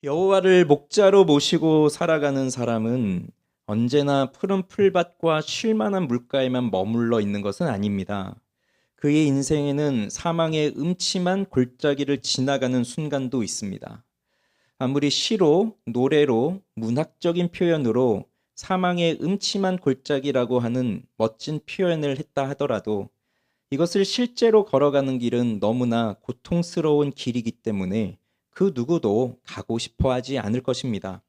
여호와를 목자로 모시고 살아가는 사람은 언제나 푸른 풀밭과 쉴 만한 물가에만 머물러 있는 것은 아닙니다. 그의 인생에는 사망의 음침한 골짜기를 지나가는 순간도 있습니다. 아무리 시로, 노래로, 문학적인 표현으로 사망의 음침한 골짜기라고 하는 멋진 표현을 했다 하더라도 이것을 실제로 걸어가는 길은 너무나 고통스러운 길이기 때문에 그 누구도 가고 싶어 하지 않을 것입니다.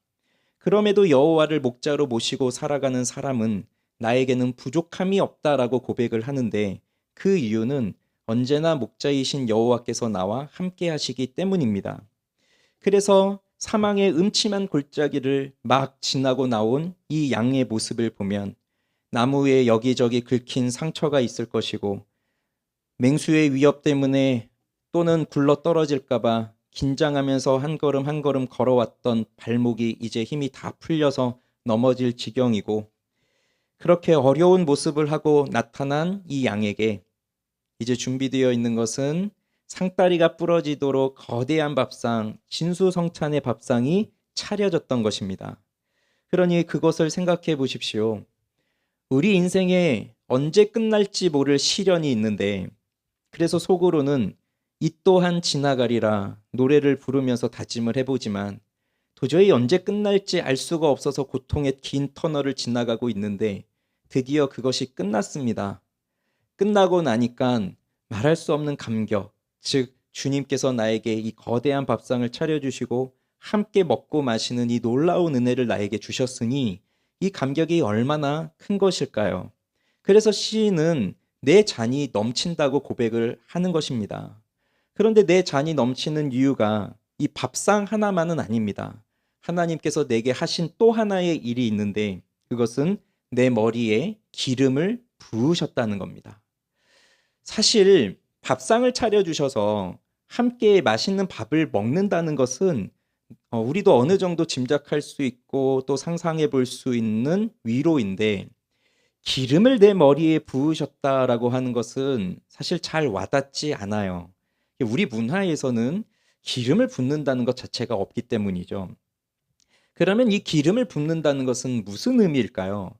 그럼에도 여호와를 목자로 모시고 살아가는 사람은 나에게는 부족함이 없다라고 고백을 하는데 그 이유는 언제나 목자이신 여호와께서 나와 함께 하시기 때문입니다. 그래서 사망의 음침한 골짜기를 막 지나고 나온 이 양의 모습을 보면 나무에 여기저기 긁힌 상처가 있을 것이고 맹수의 위협 때문에 또는 굴러 떨어질까봐 긴장하면서 한 걸음 한 걸음 걸어왔던 발목이 이제 힘이 다 풀려서 넘어질 지경이고 그렇게 어려운 모습을 하고 나타난 이 양에게 이제 준비되어 있는 것은 상다리가 부러지도록 거대한 밥상, 진수성찬의 밥상이 차려졌던 것입니다. 그러니 그것을 생각해 보십시오. 우리 인생에 언제 끝날지 모를 시련이 있는데 그래서 속으로는 이 또한 지나가리라 노래를 부르면서 다짐을 해보지만 도저히 언제 끝날지 알 수가 없어서 고통의 긴 터널을 지나가고 있는데 드디어 그것이 끝났습니다. 끝나고 나니까 말할 수 없는 감격, 즉 주님께서 나에게 이 거대한 밥상을 차려주시고 함께 먹고 마시는 이 놀라운 은혜를 나에게 주셨으니 이 감격이 얼마나 큰 것일까요? 그래서 시인은 내 잔이 넘친다고 고백을 하는 것입니다. 그런데 내 잔이 넘치는 이유가 이 밥상 하나만은 아닙니다. 하나님께서 내게 하신 또 하나의 일이 있는데 그것은 내 머리에 기름을 부으셨다는 겁니다. 사실 밥상을 차려주셔서 함께 맛있는 밥을 먹는다는 것은 우리도 어느 정도 짐작할 수 있고 또 상상해 볼 수 있는 위로인데 기름을 내 머리에 부으셨다라고 하는 것은 사실 잘 와닿지 않아요. 우리 문화에서는 기름을 붓는다는 것 자체가 없기 때문이죠. 그러면 이 기름을 붓는다는 것은 무슨 의미일까요?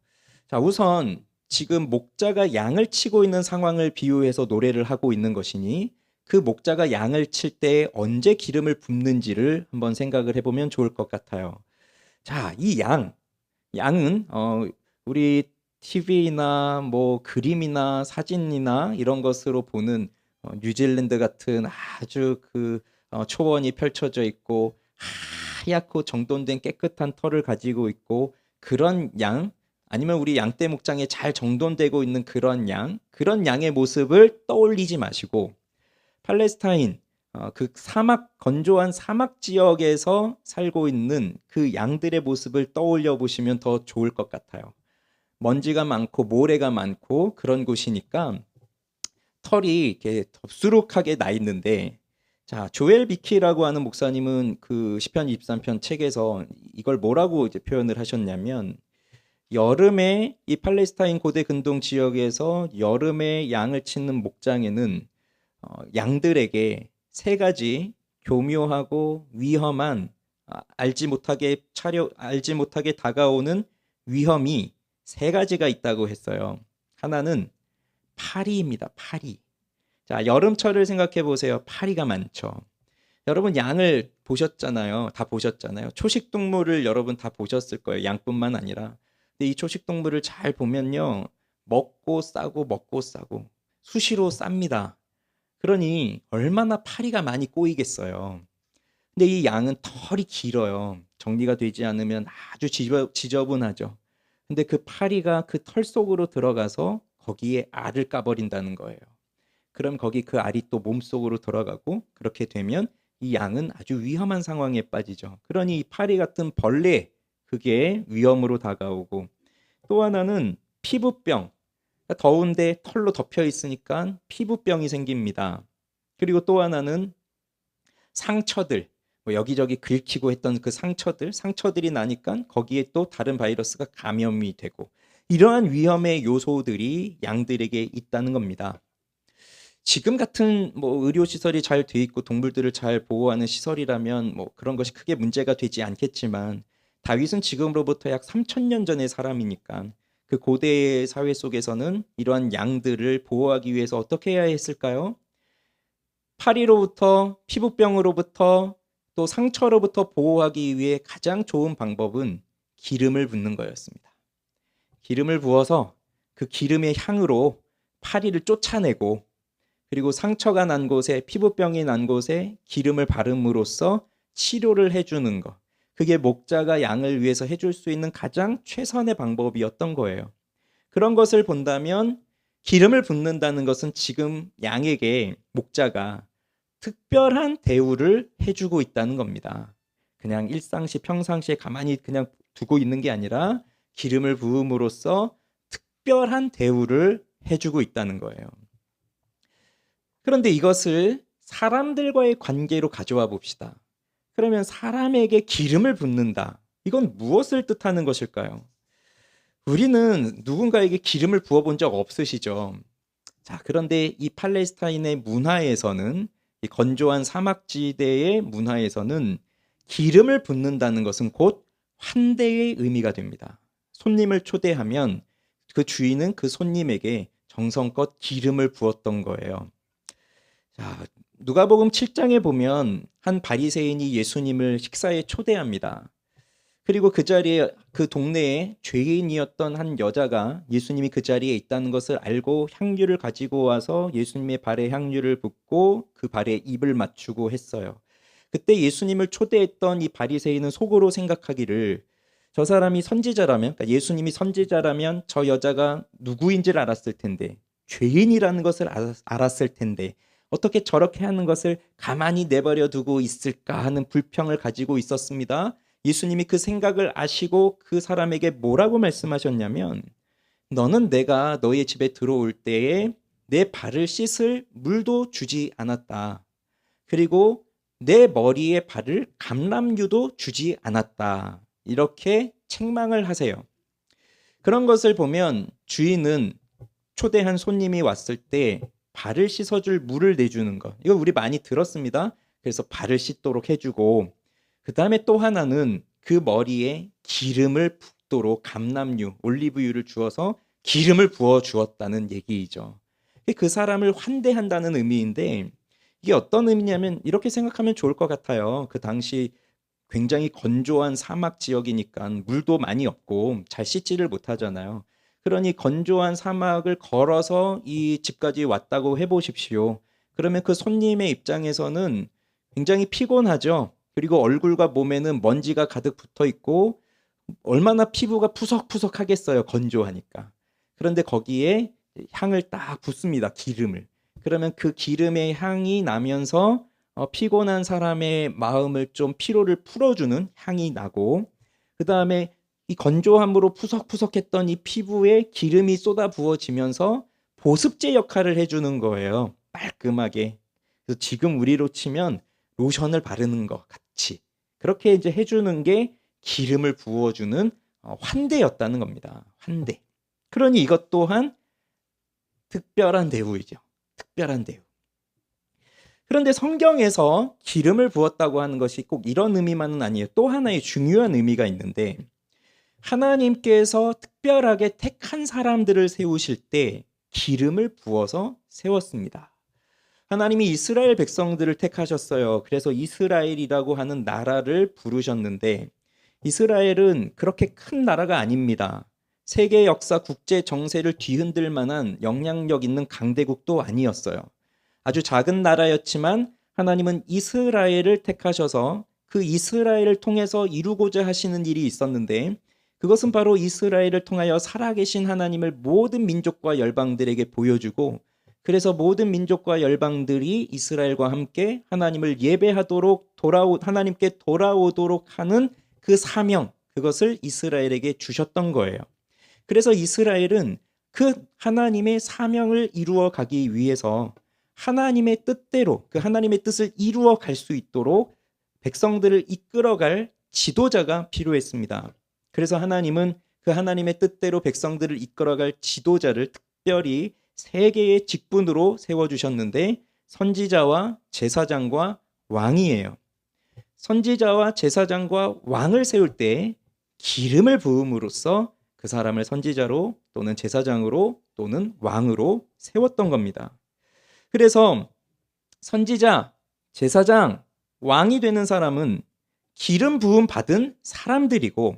자, 우선 지금 목자가 양을 치고 있는 상황을 비유해서 노래를 하고 있는 것이니 그 목자가 양을 칠 때 언제 기름을 붓는지를 한번 생각을 해보면 좋을 것 같아요. 자, 이 양은 우리 TV나 뭐 그림이나 사진이나 이런 것으로 보는 뉴질랜드 같은 아주 초원이 펼쳐져 있고 하얗고 정돈된 깨끗한 털을 가지고 있고 그런 양 아니면 우리 양떼 목장에 잘 정돈되고 있는 그런 양의 모습을 떠올리지 마시고 팔레스타인 그 사막 건조한 사막 지역에서 살고 있는 그 양들의 모습을 떠올려 보시면 더 좋을 것 같아요. 먼지가 많고 모래가 많고 그런 곳이니까 털이 이렇게 덥수룩하게 나 있는데 자, 조엘 비키라고 하는 목사님은 그 시편 23편 책에서 이걸 뭐라고 이제 표현을 하셨냐면 여름에 이 팔레스타인 고대 근동 지역에서 여름에 양을 치는 목장에는 양들에게 세 가지 교묘하고 위험한 알지 못하게 다가오는 위험이 세 가지가 있다고 했어요. 하나는 파리입니다. 파리. 자, 여름철을 생각해 보세요. 파리가 많죠. 여러분 양을 보셨잖아요. 다 보셨잖아요. 초식 동물을 여러분 다 보셨을 거예요. 양뿐만 아니라. 근데 이 초식 동물을 잘 보면요. 먹고 싸고 수시로 쌉니다. 그러니 얼마나 파리가 많이 꼬이겠어요. 근데 이 양은 털이 길어요. 정리가 되지 않으면 아주 지저분하죠. 근데 그 파리가 그 털 속으로 들어가서 거기에 알을 까버린다는 거예요. 그럼 거기 그 알이 또 몸속으로 들어가고 그렇게 되면 이 양은 아주 위험한 상황에 빠지죠. 그러니 이 파리 같은 벌레 그게 위험으로 다가오고 또 하나는 피부병. 더운데 털로 덮여 있으니까 피부병이 생깁니다. 그리고 또 하나는 상처들. 뭐 여기저기 긁히고 했던 그 상처들이 나니까 거기에 또 다른 바이러스가 감염이 되고 이러한 위험의 요소들이 양들에게 있다는 겁니다. 지금 같은 의료 시설이 잘 돼 있고 동물들을 잘 보호하는 시설이라면 그런 것이 크게 문제가 되지 않겠지만, 다윗은 지금으로부터 약 3000년 전의 사람이니까 그 고대의 사회 속에서는 이러한 양들을 보호하기 위해서 어떻게 해야 했을까요? 파리로부터, 피부병으로부터, 또 상처로부터 보호하기 위해 가장 좋은 방법은 기름을 붓는 거였습니다. 기름을 부어서 그 기름의 향으로 파리를 쫓아내고, 그리고 상처가 난 곳에, 피부병이 난 곳에 기름을 바름으로써 치료를 해주는 것. 그게 목자가 양을 위해서 해줄 수 있는 가장 최선의 방법이었던 거예요. 그런 것을 본다면 기름을 붓는다는 것은 지금 양에게 목자가 특별한 대우를 해주고 있다는 겁니다. 그냥 일상시 평상시에 가만히 그냥 두고 있는 게 아니라 기름을 부음으로써 특별한 대우를 해주고 있다는 거예요. 그런데 이것을 사람들과의 관계로 가져와 봅시다. 그러면 사람에게 기름을 붓는다. 이건 무엇을 뜻하는 것일까요? 우리는 누군가에게 기름을 부어본 적 없으시죠? 자, 그런데 이 팔레스타인의 문화에서는, 이 건조한 사막지대의 문화에서는 기름을 붓는다는 것은 곧 환대의 의미가 됩니다. 손님을 초대하면 그 주인은 그 손님에게 정성껏 기름을 부었던 거예요. 자, 누가복음 7장에 보면 한 바리새인이 예수님을 식사에 초대합니다. 그리고 그 자리에, 그 동네에 죄인이었던 한 여자가 예수님이 그 자리에 있다는 것을 알고 향유를 가지고 와서 예수님의 발에 향유를 붓고 그 발에 입을 맞추고 했어요. 그때 예수님을 초대했던 이 바리새인은 속으로 생각하기를, 저 사람이 선지자라면, 그러니까 예수님이 선지자라면 저 여자가 누구인지를 알았을 텐데, 죄인이라는 것을 알았을 텐데 어떻게 저렇게 하는 것을 가만히 내버려 두고 있을까 하는 불평을 가지고 있었습니다. 예수님이 그 생각을 아시고 그 사람에게 뭐라고 말씀하셨냐면, 너는 내가 너의 집에 들어올 때에 내 발을 씻을 물도 주지 않았다. 그리고 내 머리에 바를 감람유도 주지 않았다. 이렇게 책망을 하세요. 그런 것을 보면 주인은 초대한 손님이 왔을 때 발을 씻어줄 물을 내주는 것, 이거 우리 많이 들었습니다. 그래서 발을 씻도록 해주고, 그 다음에 또 하나는 그 머리에 기름을 붓도록 감람유, 올리브유를 주어서 기름을 부어 주었다는 얘기이죠. 그 사람을 환대한다는 의미인데, 이게 어떤 의미냐면 이렇게 생각하면 좋을 것 같아요. 그 당시 굉장히 건조한 사막 지역이니까 물도 많이 없고 잘 씻지를 못하잖아요. 그러니 건조한 사막을 걸어서 이 집까지 왔다고 해보십시오. 그러면 그 손님의 입장에서는 굉장히 피곤하죠. 그리고 얼굴과 몸에는 먼지가 가득 붙어 있고 얼마나 피부가 푸석푸석하겠어요. 건조하니까. 그런데 거기에 향을 딱 붓습니다. 기름을. 그러면 그 기름의 향이 나면서 피곤한 사람의 마음을 좀, 피로를 풀어주는 향이 나고, 그 다음에 이 건조함으로 푸석푸석했던 이 피부에 기름이 쏟아 부어지면서 보습제 역할을 해주는 거예요. 깔끔하게. 그래서 지금 우리로 치면 로션을 바르는 것 같이 그렇게 이제 해주는 게 기름을 부어주는 환대였다는 겁니다. 환대. 그러니 이것 또한 특별한 대우이죠. 특별한 대우. 그런데 성경에서 기름을 부었다고 하는 것이 꼭 이런 의미만은 아니에요. 또 하나의 중요한 의미가 있는데, 하나님께서 특별하게 택한 사람들을 세우실 때 기름을 부어서 세웠습니다. 하나님이 이스라엘 백성들을 택하셨어요. 그래서 이스라엘이라고 하는 나라를 부르셨는데, 이스라엘은 그렇게 큰 나라가 아닙니다. 세계 역사, 국제 정세를 뒤흔들 만한 영향력 있는 강대국도 아니었어요. 아주 작은 나라였지만 하나님은 이스라엘을 택하셔서 그 이스라엘을 통해서 이루고자 하시는 일이 있었는데, 그것은 바로 이스라엘을 통하여 살아계신 하나님을 모든 민족과 열방들에게 보여주고, 그래서 모든 민족과 열방들이 이스라엘과 함께 하나님을 예배하도록 하나님께 돌아오도록 하는 그 사명, 그것을 이스라엘에게 주셨던 거예요. 그래서 이스라엘은 그 하나님의 사명을 이루어 가기 위해서 하나님의 뜻대로, 그 하나님의 뜻을 이루어 갈 수 있도록 백성들을 이끌어갈 지도자가 필요했습니다. 그래서 하나님은 그 하나님의 뜻대로 백성들을 이끌어갈 지도자를 특별히 세 개의 직분으로 세워주셨는데 선지자와 제사장과 왕이에요. 선지자와 제사장과 왕을 세울 때 기름을 부음으로써 그 사람을 선지자로 또는 제사장으로 또는 왕으로 세웠던 겁니다. 그래서 선지자, 제사장, 왕이 되는 사람은 기름 부음 받은 사람들이고,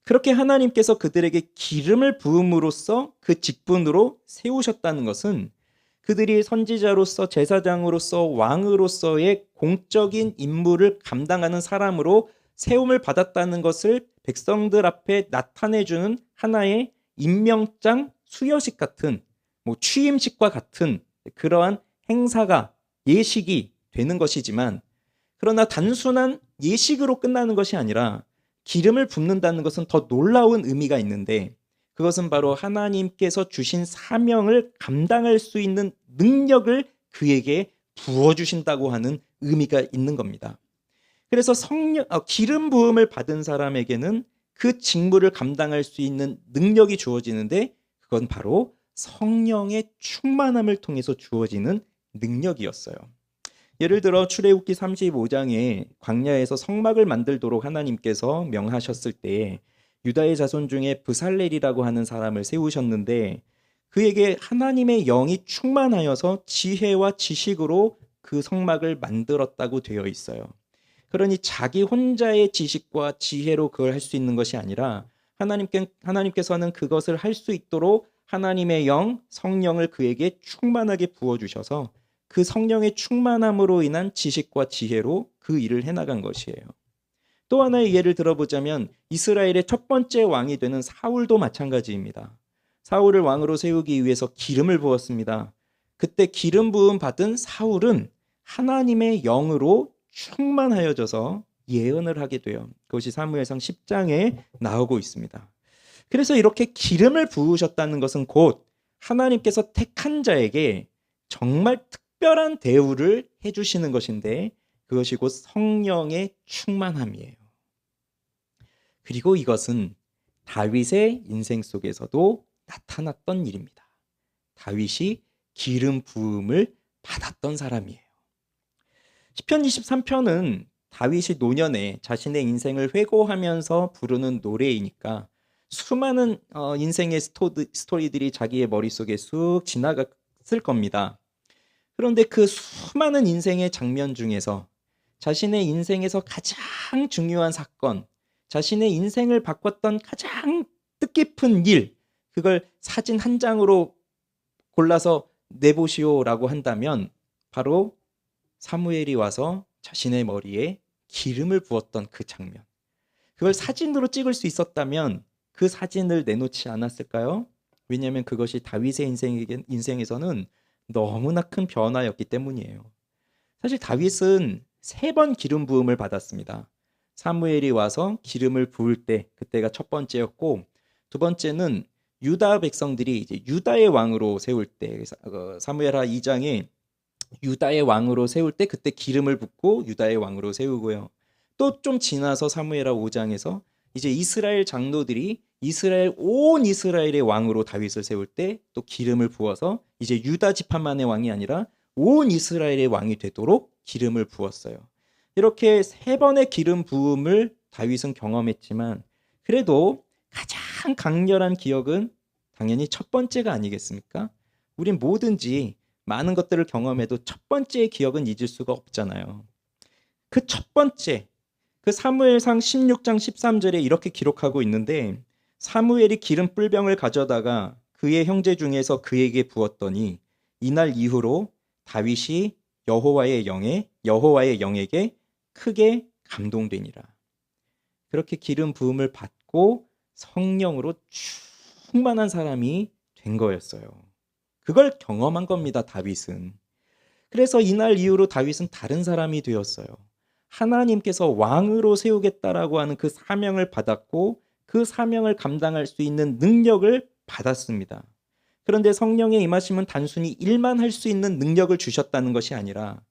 그렇게 하나님께서 그들에게 기름을 부음으로써 그 직분으로 세우셨다는 것은 그들이 선지자로서 제사장으로서 왕으로서의 공적인 임무를 감당하는 사람으로 세움을 받았다는 것을 백성들 앞에 나타내주는 하나의 임명장 수여식 같은 취임식과 같은 그러한 행사가 예식이 되는 것이지만, 그러나 단순한 예식으로 끝나는 것이 아니라 기름을 붓는다는 것은 더 놀라운 의미가 있는데, 그것은 바로 하나님께서 주신 사명을 감당할 수 있는 능력을 그에게 부어주신다고 하는 의미가 있는 겁니다. 그래서 기름 부음을 받은 사람에게는 그 직무를 감당할 수 있는 능력이 주어지는데, 그건 바로 성령의 충만함을 통해서 주어지는 능력이었어요. 예를 들어 출애굽기 35장에 광야에서 성막을 만들도록 하나님께서 명하셨을 때 유다의 자손 중에 브살렐이라고 하는 사람을 세우셨는데, 그에게 하나님의 영이 충만하여서 지혜와 지식으로 그 성막을 만들었다고 되어 있어요. 그러니 자기 혼자의 지식과 지혜로 그걸 할 수 있는 것이 아니라 하나님께서는 그것을 할 수 있도록 하나님의 영, 성령을 그에게 충만하게 부어주셔서 그 성령의 충만함으로 인한 지식과 지혜로 그 일을 해나간 것이에요. 또 하나의 예를 들어보자면 이스라엘의 첫 번째 왕이 되는 사울도 마찬가지입니다. 사울을 왕으로 세우기 위해서 기름을 부었습니다. 그때 기름 부음 받은 사울은 하나님의 영으로 충만하여져서 예언을 하게 돼요. 그것이 사무엘상 10장에 나오고 있습니다. 그래서 이렇게 기름을 부으셨다는 것은 곧 하나님께서 택한 자에게 정말 특별한 대우를 해주시는 것인데, 그것이 곧 성령의 충만함이에요. 그리고 이것은 다윗의 인생 속에서도 나타났던 일입니다. 다윗이 기름 부음을 받았던 사람이에요. 시편 23편은 다윗이 노년에 자신의 인생을 회고하면서 부르는 노래이니까 수많은 인생의 스토리들이 자기의 머릿속에 쑥 지나갔을 겁니다. 그런데 그 수많은 인생의 장면 중에서 자신의 인생에서 가장 중요한 사건, 자신의 인생을 바꿨던 가장 뜻깊은 일, 그걸 사진 한 장으로 골라서 내보시오라고 한다면 바로 사무엘이 와서 자신의 머리에 기름을 부었던 그 장면, 그걸 사진으로 찍을 수 있었다면 그 사진을 내놓지 않았을까요? 왜냐하면 그것이 다윗의 인생에서는 너무나 큰 변화였기 때문이에요. 사실 다윗은 3번 기름 부음을 받았습니다. 사무엘이 와서 기름을 부을 때 그때가 첫 번째였고, 두 번째는 유다 백성들이 이제 유다의 왕으로 세울 때, 사무엘하 2장에 유다의 왕으로 세울 때 그때 기름을 붓고 유다의 왕으로 세우고요. 또 좀 지나서 사무엘하 5장에서 이제 이스라엘 장로들이 온 이스라엘의 왕으로 다윗을 세울 때 또 기름을 부어서 이제 유다 지파만의 왕이 아니라 온 이스라엘의 왕이 되도록 기름을 부었어요. 이렇게 3번의 기름 부음을 다윗은 경험했지만, 그래도 가장 강렬한 기억은 당연히 첫 번째가 아니겠습니까? 우린 뭐든지 많은 것들을 경험해도 첫 번째의 기억은 잊을 수가 없잖아요. 그 첫 번째, 그 사무엘상 16장 13절에 이렇게 기록하고 있는데, 사무엘이 기름 뿔병을 가져다가 그의 형제 중에서 그에게 부었더니 이날 이후로 다윗이 여호와의 영에게 크게 감동되니라. 그렇게 기름 부음을 받고 성령으로 충만한 사람이 된 거였어요. 그걸 경험한 겁니다, 다윗은. 그래서 이날 이후로 다윗은 다른 사람이 되었어요. 하나님께서 왕으로 세우겠다라고 하는 그 사명을 받았고, 그 사명을 감당할 수 있는 능력을 받았습니다. 그런데 성령의 임하심은 단순히 일만 할 수 있는 능력을 주셨다는 것이 아니라,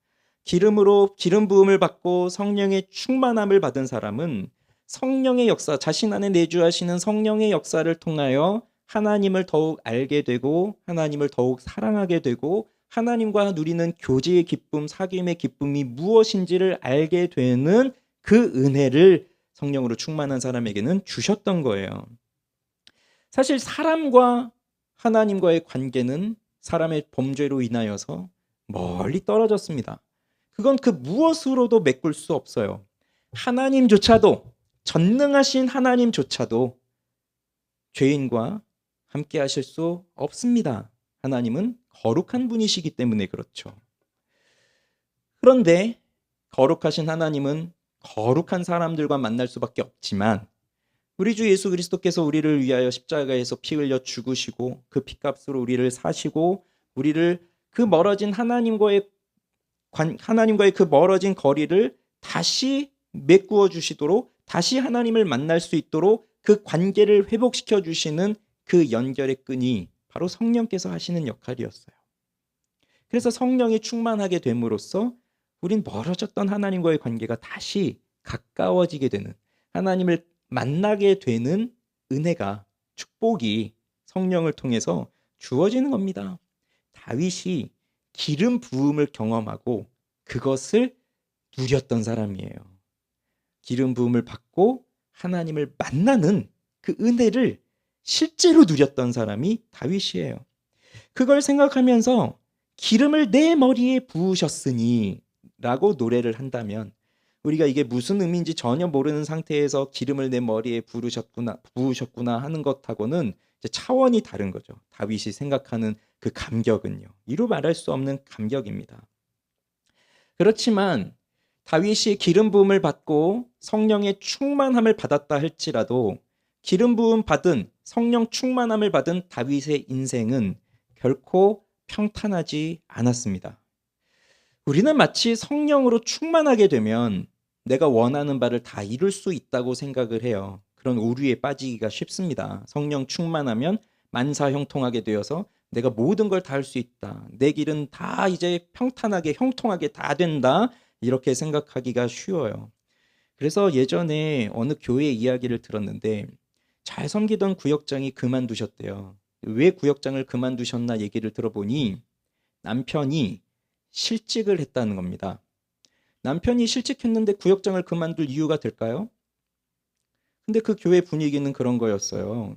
기름 부음을 받고 성령의 충만함을 받은 사람은 성령의 역사, 자신 안에 내주하시는 성령의 역사를 통하여 하나님을 더욱 알게 되고 하나님을 더욱 사랑하게 되고 하나님과 누리는 교제의 기쁨, 사귐의 기쁨이 무엇인지를 알게 되는 그 은혜를 성령으로 충만한 사람에게는 주셨던 거예요. 사실 사람과 하나님과의 관계는 사람의 범죄로 인하여서 멀리 떨어졌습니다. 그건 그 무엇으로도 메꿀 수 없어요. 하나님조차도, 전능하신 하나님조차도 죄인과 함께 하실 수 없습니다. 하나님은 거룩한 분이시기 때문에 그렇죠. 그런데 거룩하신 하나님은 거룩한 사람들과 만날 수밖에 없지만 우리 주 예수 그리스도께서 우리를 위하여 십자가에서 피 흘려 죽으시고 그 피값으로 우리를 사시고 우리를 그 멀어진 하나님과의 그 멀어진 거리를 다시 메꾸어 주시도록 다시 하나님을 만날 수 있도록 그 관계를 회복시켜 주시는 그 연결의 끈이 바로 성령께서 하시는 역할이었어요. 그래서 성령이 충만하게 됨으로써 우린 멀어졌던 하나님과의 관계가 다시 가까워지게 되는, 하나님을 만나게 되는 은혜가, 축복이 성령을 통해서 주어지는 겁니다. 다윗이 기름 부음을 경험하고 그것을 누렸던 사람이에요. 기름 부음을 받고 하나님을 만나는 그 은혜를 실제로 누렸던 사람이 다윗이에요. 그걸 생각하면서 기름을 내 머리에 부으셨으니 라고 노래를 한다면 우리가 이게 무슨 의미인지 전혀 모르는 상태에서 기름을 내 머리에 부으셨구나 하는 것하고는 이제 차원이 다른 거죠. 다윗이 생각하는 그 감격은요. 이루 말할 수 없는 감격입니다. 그렇지만 다윗이 기름 부음을 받고 성령의 충만함을 받았다 할지라도 기름 부음 받은, 성령 충만함을 받은 다윗의 인생은 결코 평탄하지 않았습니다. 우리는 마치 성령으로 충만하게 되면 내가 원하는 바를 다 이룰 수 있다고 생각을 해요. 그런 오류에 빠지기가 쉽습니다. 성령 충만하면 만사형통하게 되어서 내가 모든 걸 다 할 수 있다. 내 길은 다 이제 평탄하게 형통하게 다 된다. 이렇게 생각하기가 쉬워요. 그래서 예전에 어느 교회 이야기를 들었는데 잘 섬기던 구역장이 그만두셨대요. 왜 구역장을 그만두셨나 얘기를 들어보니 남편이 실직을 했다는 겁니다. 남편이 실직했는데 구역장을 그만둘 이유가 될까요? 근데 그 교회 분위기는 그런 거였어요.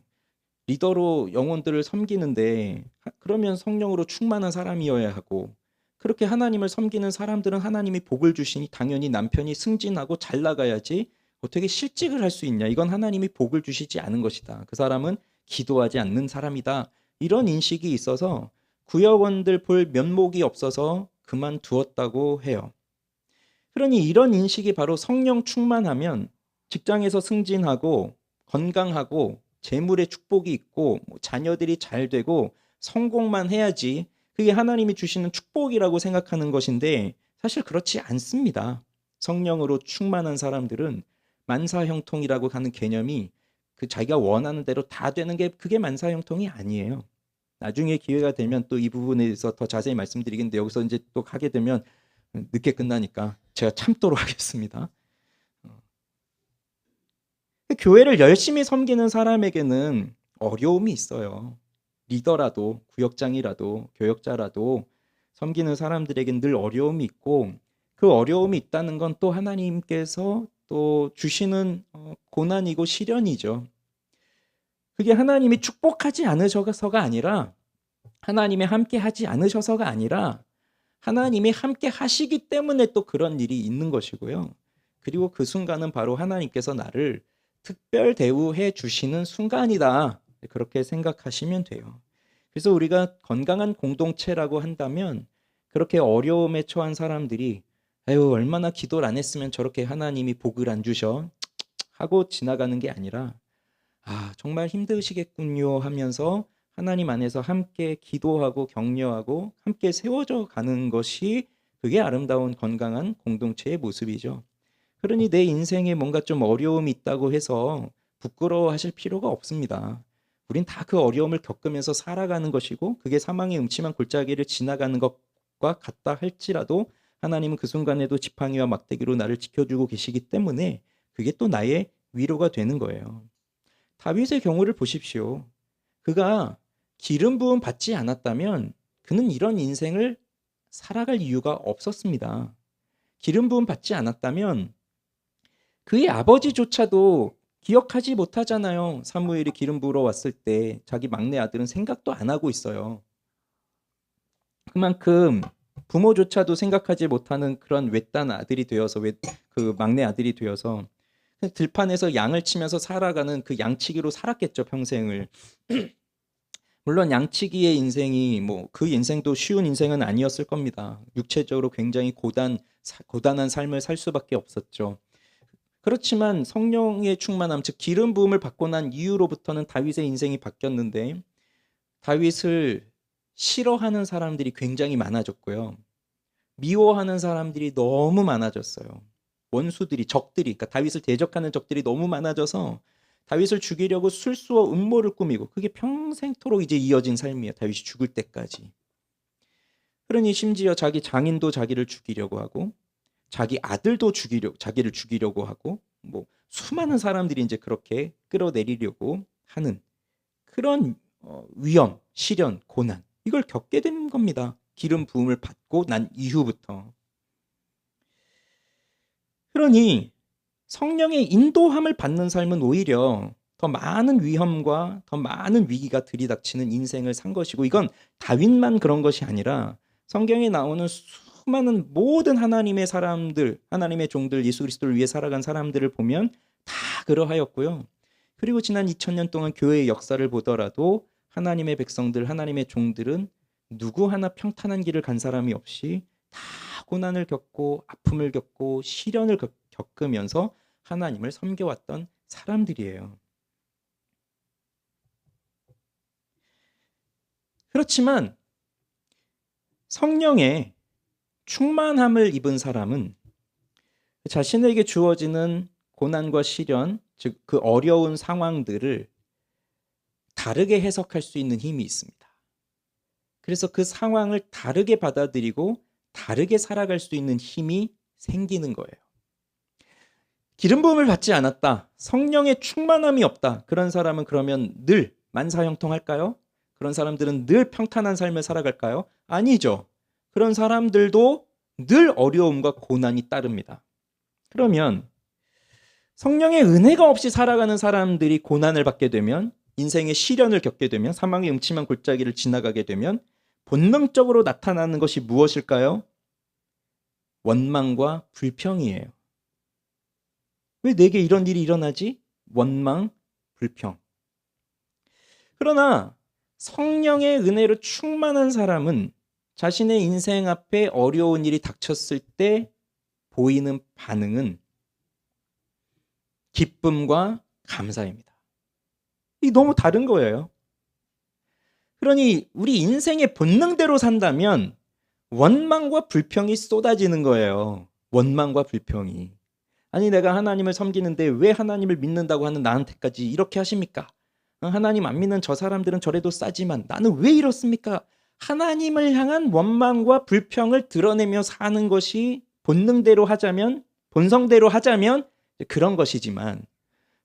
리더로 영혼들을 섬기는데 그러면 성령으로 충만한 사람이어야 하고, 그렇게 하나님을 섬기는 사람들은 하나님이 복을 주시니 당연히 남편이 승진하고 잘 나가야지 어떻게 실직을 할 수 있냐. 이건 하나님이 복을 주시지 않은 것이다. 그 사람은 기도하지 않는 사람이다. 이런 인식이 있어서 구역원들 볼 면목이 없어서 그만두었다고 해요. 그러니 이런 인식이 바로 성령 충만하면 직장에서 승진하고 건강하고 재물의 축복이 있고 자녀들이 잘 되고 성공만 해야지 그게 하나님이 주시는 축복이라고 생각하는 것인데 사실 그렇지 않습니다. 성령으로 충만한 사람들은 만사형통이라고 하는 개념이 그 자기가 원하는 대로 다 되는 게 그게 만사형통이 아니에요. 나중에 기회가 되면 또 이 부분에 대해서 더 자세히 말씀드리겠는데 여기서 이제 또 하게 되면 늦게 끝나니까 제가 참도록 하겠습니다. 교회를 열심히 섬기는 사람에게는 어려움이 있어요. 리더라도 구역장이라도 교역자라도 섬기는 사람들에게는 늘 어려움이 있고 그 어려움이 있다는 건 또 하나님께서 또 주시는 고난이고 시련이죠. 그게 하나님이 축복하지 않으셔서가 아니라 하나님이 함께 하지 않으셔서가 아니라 하나님이 함께 하시기 때문에 또 그런 일이 있는 것이고요. 그리고 그 순간은 바로 하나님께서 나를 특별 대우해 주시는 순간이다. 그렇게 생각하시면 돼요. 그래서 우리가 건강한 공동체라고 한다면 그렇게 어려움에 처한 사람들이 아유 얼마나 기도를 안 했으면 저렇게 하나님이 복을 안 주셔 하고 지나가는 게 아니라 아 정말 힘드시겠군요 하면서 하나님 안에서 함께 기도하고 격려하고 함께 세워져 가는 것이 그게 아름다운 건강한 공동체의 모습이죠. 그러니 내 인생에 뭔가 좀 어려움이 있다고 해서 부끄러워하실 필요가 없습니다. 우린 다 그 어려움을 겪으면서 살아가는 것이고 그게 사망의 음침한 골짜기를 지나가는 것과 같다 할지라도 하나님은 그 순간에도 지팡이와 막대기로 나를 지켜주고 계시기 때문에 그게 또 나의 위로가 되는 거예요. 다윗의 경우를 보십시오. 그가 기름 부음 받지 않았다면 그는 이런 인생을 살아갈 이유가 없었습니다. 기름 부음 받지 않았다면 그의 아버지조차도 기억하지 못하잖아요. 사무엘이 기름 부으러 왔을 때 자기 막내 아들은 생각도 안 하고 있어요. 그만큼 부모조차도 생각하지 못하는 그런 외딴 아들이 되어서 그 막내 아들이 되어서 들판에서 양을 치면서 살아가는 그 양치기로 살았겠죠, 평생을. 물론 양치기의 인생이 그 인생도 쉬운 인생은 아니었을 겁니다. 육체적으로 굉장히 고단한 삶을 살 수밖에 없었죠. 그렇지만 성령의 충만함, 즉 기름 부음을 받고 난 이후로부터는 다윗의 인생이 바뀌었는데 다윗을 싫어하는 사람들이 굉장히 많아졌고요. 미워하는 사람들이 너무 많아졌어요. 원수들이, 적들이, 그러니까 다윗을 대적하는 적들이 너무 많아져서 다윗을 죽이려고 술수와 음모를 꾸미고 그게 평생토록 이제 이어진 삶이에요. 다윗이 죽을 때까지. 그러니 심지어 자기 장인도 자기를 죽이려고 하고 자기 아들도 자기를 죽이려고 하고 수많은 사람들이 이제 그렇게 끌어내리려고 하는 그런 위험, 시련, 고난 이걸 겪게 된 겁니다. 기름 부음을 받고 난 이후부터. 그러니 성령의 인도함을 받는 삶은 오히려 더 많은 위험과 더 많은 위기가 들이닥치는 인생을 산 것이고 이건 다윗만 그런 것이 아니라 성경에 나오는 수많은 모든 하나님의 사람들, 하나님의 종들, 예수 그리스도를 위해 살아간 사람들을 보면 다 그러하였고요. 그리고 지난 2000년 동안 교회의 역사를 보더라도 하나님의 백성들, 하나님의 종들은 누구 하나 평탄한 길을 간 사람이 없이 다 고난을 겪고 아픔을 겪고 시련을 겪으면서 하나님을 섬겨왔던 사람들이에요. 그렇지만 성령의 충만함을 입은 사람은 자신에게 주어지는 고난과 시련, 즉 그 어려운 상황들을 다르게 해석할 수 있는 힘이 있습니다. 그래서 그 상황을 다르게 받아들이고 다르게 살아갈 수 있는 힘이 생기는 거예요. 기름 부음을 받지 않았다. 성령의 충만함이 없다. 그런 사람은 그러면 늘 만사형통할까요? 그런 사람들은 늘 평탄한 삶을 살아갈까요? 아니죠. 그런 사람들도 늘 어려움과 고난이 따릅니다. 그러면 성령의 은혜가 없이 살아가는 사람들이 고난을 받게 되면 인생의 시련을 겪게 되면 사망의 음침한 골짜기를 지나가게 되면 본능적으로 나타나는 것이 무엇일까요? 원망과 불평이에요. 왜 내게 이런 일이 일어나지? 원망, 불평. 그러나 성령의 은혜로 충만한 사람은 자신의 인생 앞에 어려운 일이 닥쳤을 때 보이는 반응은 기쁨과 감사입니다. 이 너무 다른 거예요. 그러니 우리 인생의 본능대로 산다면 원망과 불평이 쏟아지는 거예요. 원망과 불평이. 아니 내가 하나님을 섬기는데 왜 하나님을 믿는다고 하는 나한테까지 이렇게 하십니까? 하나님 안 믿는 저 사람들은 저래도 싸지만 나는 왜 이렇습니까? 하나님을 향한 원망과 불평을 드러내며 사는 것이 본능대로 하자면, 본성대로 하자면 그런 것이지만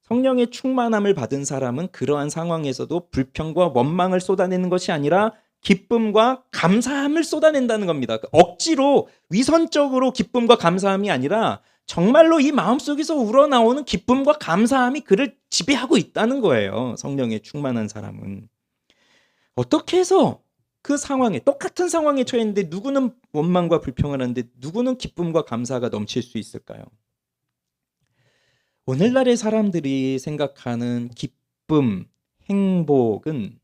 성령의 충만함을 받은 사람은 그러한 상황에서도 불평과 원망을 쏟아내는 것이 아니라 기쁨과 감사함을 쏟아낸다는 겁니다. 억지로 위선적으로 기쁨과 감사함이 아니라 정말로 이 마음속에서 우러나오는 기쁨과 감사함이 그를 지배하고 있다는 거예요. 성령의 충만한 사람은. 어떻게 해서 그 상황에, 똑같은 상황에 처했는데 누구는 원망과 불평을 하는데 누구는 기쁨과 감사가 넘칠 수 있을까요? 오늘날의 사람들이 생각하는 기쁨, 행복은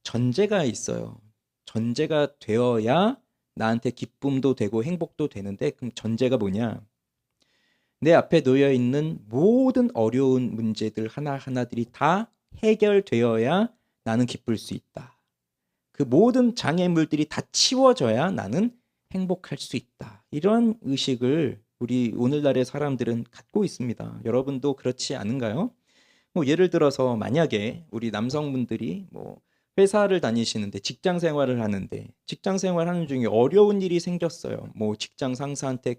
전제가 있어요. 전제가 되어야 나한테 기쁨도 되고 행복도 되는데 그럼 전제가 뭐냐? 내 앞에 놓여 있는 모든 어려운 문제들 하나하나들이 다 해결되어야 나는 기쁠 수 있다. 그 모든 장애물들이 다 치워져야 나는 행복할 수 있다. 이런 의식을 우리 오늘날의 사람들은 갖고 있습니다. 여러분도 그렇지 않은가요? 예를 들어서 만약에 우리 남성분들이 회사를 다니시는데 직장 생활을 하는데 직장 생활하는 중에 어려운 일이 생겼어요. 직장 상사한테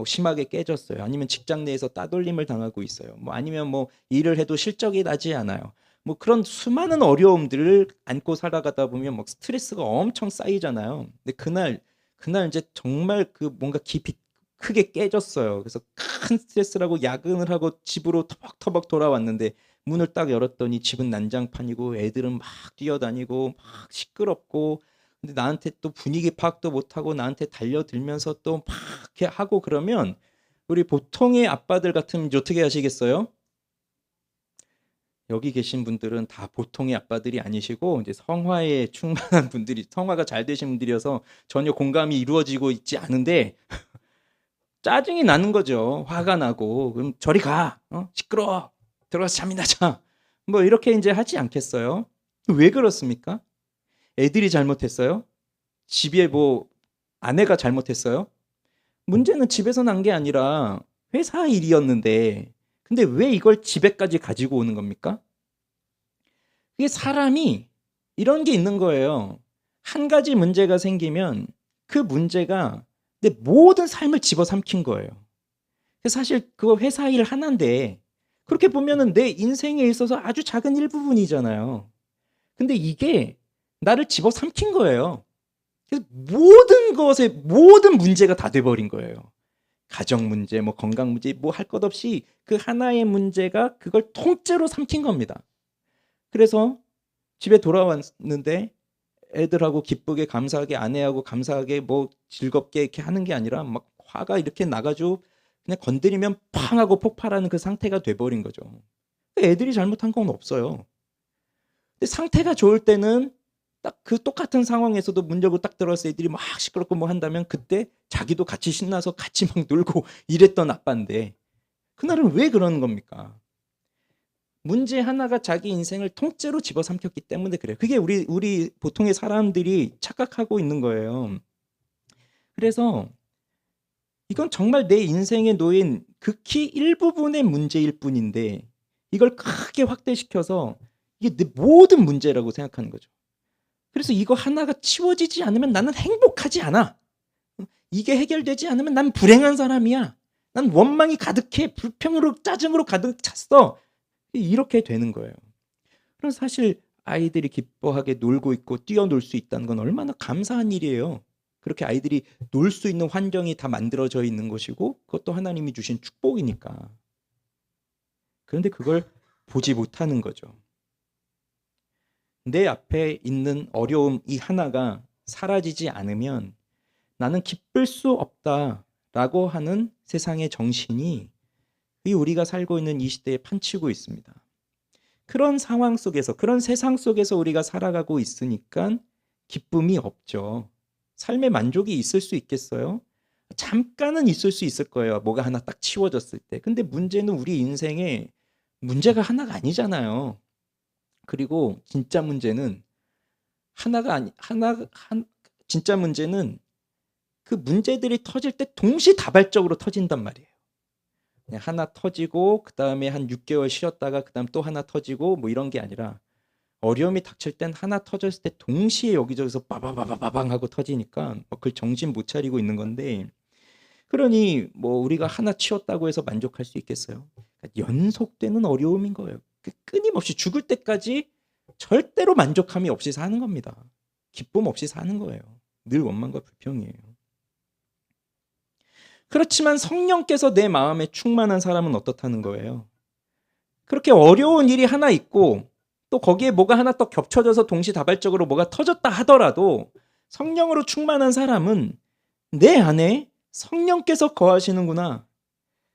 심하게 깨졌어요. 아니면 직장 내에서 따돌림을 당하고 있어요. 아니면 일을 해도 실적이 나지 않아요. 뭐 그런 수많은 어려움들을 안고 살아가다 보면 막 스트레스가 엄청 쌓이잖아요. 근데 그날 이제 정말 그 뭔가 깊이 크게 깨졌어요. 그래서 큰 스트레스라고 야근을 하고 집으로 터벅터벅 돌아왔는데 문을 딱 열었더니 집은 난장판이고 애들은 막 뛰어다니고 막 시끄럽고, 근데 나한테 또 분위기 파악도 못하고 나한테 달려들면서 또 막 이렇게 하고 그러면 우리 보통의 아빠들 같으면 이제 어떻게 하시겠어요? 여기 계신 분들은 다 보통의 아빠들이 아니시고 이제 성화에 충만한 분들이, 성화가 잘 되신 분들이어서 전혀 공감이 이루어지고 있지 않은데 짜증이 나는 거죠. 화가 나고 그럼 저리 가, 시끄러워, 들어가서 잠이나 자, 뭐 이렇게 이제 하지 않겠어요? 왜 그렇습니까? 애들이 잘못했어요? 집에 뭐 아내가 잘못했어요? 문제는 집에서 난 게 아니라 회사 일이었는데, 근데 왜 이걸 집에까지 가지고 오는 겁니까? 이게 사람이 이런 게 있는 거예요. 한 가지 문제가 생기면 그 문제가 내 모든 삶을 집어삼킨 거예요. 사실 그거 회사 일 하나인데 그렇게 보면은 내 인생에 있어서 아주 작은 일부분이잖아요. 근데 이게 나를 집어삼킨 거예요. 그래서 모든 것에 모든 문제가 다 돼버린 거예요. 가정 문제, 뭐 건강 문제, 뭐 할 것 없이 그 하나의 문제가 그걸 통째로 삼킨 겁니다. 그래서 집에 돌아왔는데 애들하고 기쁘게 감사하게, 아내하고 감사하게 뭐 즐겁게 이렇게 하는 게 아니라 막 화가 이렇게 나가지고 그냥 건드리면 팡 하고 폭발하는 그 상태가 돼버린 거죠. 애들이 잘못한 건 없어요. 근데 상태가 좋을 때는 딱 그 똑같은 상황에서도 문 열고 딱 들어와서 애들이 막 시끄럽고 뭐 한다면 그때 자기도 같이 신나서 같이 막 놀고 이랬던 아빠인데 그날은 왜 그러는 겁니까? 문제 하나가 자기 인생을 통째로 집어삼켰기 때문에 그래요. 그게 우리 보통의 사람들이 착각하고 있는 거예요. 그래서 이건 정말 내 인생에 놓인 극히 일부분의 문제일 뿐인데 이걸 크게 확대시켜서 이게 내 모든 문제라고 생각하는 거죠. 그래서 이거 하나가 치워지지 않으면 나는 행복하지 않아. 이게 해결되지 않으면 난 불행한 사람이야. 난 원망이 가득해. 불평으로, 짜증으로 가득 찼어. 이렇게 되는 거예요. 그럼 사실 아이들이 기뻐하게 놀고 있고 뛰어놀 수 있다는 건 얼마나 감사한 일이에요. 그렇게 아이들이 놀 수 있는 환경이 다 만들어져 있는 것이고 그것도 하나님이 주신 축복이니까. 그런데 그걸 보지 못하는 거죠. 내 앞에 있는 어려움 이 하나가 사라지지 않으면 나는 기쁠 수 없다라고 하는 세상의 정신이 우리가 살고 있는 이 시대에 판치고 있습니다. 그런 상황 속에서, 그런 세상 속에서 우리가 살아가고 있으니까 기쁨이 없죠. 삶의 만족이 있을 수 있겠어요? 잠깐은 있을 수 있을 거예요. 뭐가 하나 딱 치워졌을 때. 근데 문제는 우리 인생에 문제가 하나가 아니잖아요. 그리고 진짜 문제는 진짜 문제는 그 문제들이 터질 때 동시다발적으로 터진단 말이에요. 그냥 하나 터지고 그 다음에 한 6개월 쉬었다가 그 다음 또 하나 터지고 뭐 이런 게 아니라 어려움이 닥칠 땐 하나 터졌을 때 동시에 여기저기서 빠바바바방 하고 터지니까 그걸 정신 못 차리고 있는 건데, 그러니 뭐 우리가 하나 치웠다고 해서 만족할 수 있겠어요? 연속되는 어려움인 거예요. 끊임없이 죽을 때까지 절대로 만족함이 없이 사는 겁니다. 기쁨 없이 사는 거예요. 늘 원망과 불평이에요. 그렇지만 성령께서 내 마음에 충만한 사람은 어떻다는 거예요? 그렇게 어려운 일이 하나 있고 또 거기에 뭐가 하나 또 겹쳐져서 동시다발적으로 뭐가 터졌다 하더라도 성령으로 충만한 사람은 내 안에 성령께서 거하시는구나.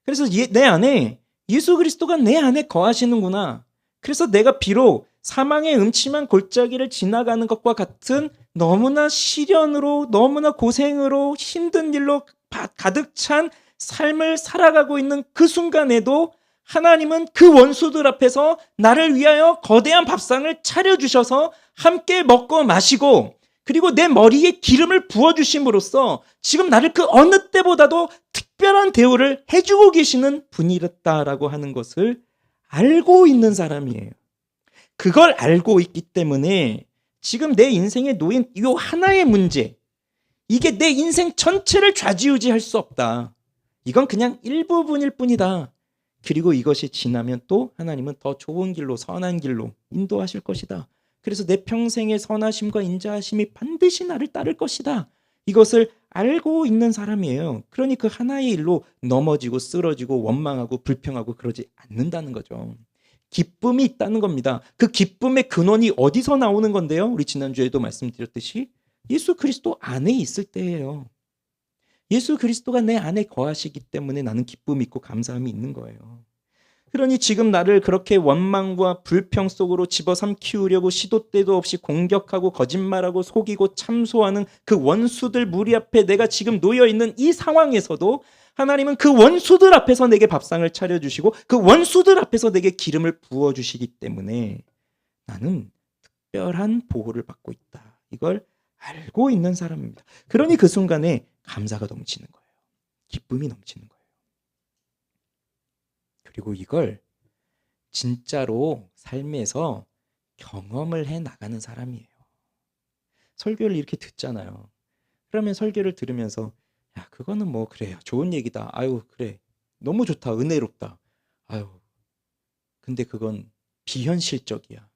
그래서 내 안에 예수 그리스도가 내 안에 거하시는구나. 그래서 내가 비록 사망의 음침한 골짜기를 지나가는 것과 같은 너무나 시련으로, 너무나 고생으로, 힘든 일로 가득 찬 삶을 살아가고 있는 그 순간에도 하나님은 그 원수들 앞에서 나를 위하여 거대한 밥상을 차려주셔서 함께 먹고 마시고, 그리고 내 머리에 기름을 부어주심으로써 지금 나를 그 어느 때보다도 특별한 대우를 해주고 계시는 분이었다라고 하는 것을 알고 있는 사람이에요. 그걸 알고 있기 때문에 지금 내 인생에 놓인 이 하나의 문제, 이게 내 인생 전체를 좌지우지할 수 없다. 이건 그냥 일부분일 뿐이다. 그리고 이것이 지나면 또 하나님은 더 좋은 길로, 선한 길로 인도하실 것이다. 그래서 내 평생의 선하심과 인자하심이 반드시 나를 따를 것이다. 이것을 알고 있는 사람이에요. 그러니 그 하나의 일로 넘어지고 쓰러지고 원망하고 불평하고 그러지 않는다는 거죠. 기쁨이 있다는 겁니다. 그 기쁨의 근원이 어디서 나오는 건데요? 우리 지난주에도 말씀드렸듯이 예수 그리스도 안에 있을 때예요. 예수 그리스도가 내 안에 거하시기 때문에 나는 기쁨이 있고 감사함이 있는 거예요. 그러니 지금 나를 그렇게 원망과 불평 속으로 집어삼키우려고 시도 때도 없이 공격하고 거짓말하고 속이고 참소하는 그 원수들 무리 앞에 내가 지금 놓여 있는 이 상황에서도 하나님은 그 원수들 앞에서 내게 밥상을 차려주시고 그 원수들 앞에서 내게 기름을 부어주시기 때문에 나는 특별한 보호를 받고 있다. 이걸 알고 있는 사람입니다. 그러니 그 순간에 감사가 넘치는 거예요. 기쁨이 넘치는 거예요. 그리고 이걸 진짜로 삶에서 경험을 해 나가는 사람이에요. 설교를 이렇게 듣잖아요. 그러면 설교를 들으면서 야, 그거는 뭐 그래요. 좋은 얘기다. 아유, 그래. 너무 좋다. 은혜롭다. 아유. 근데 그건 비현실적이야.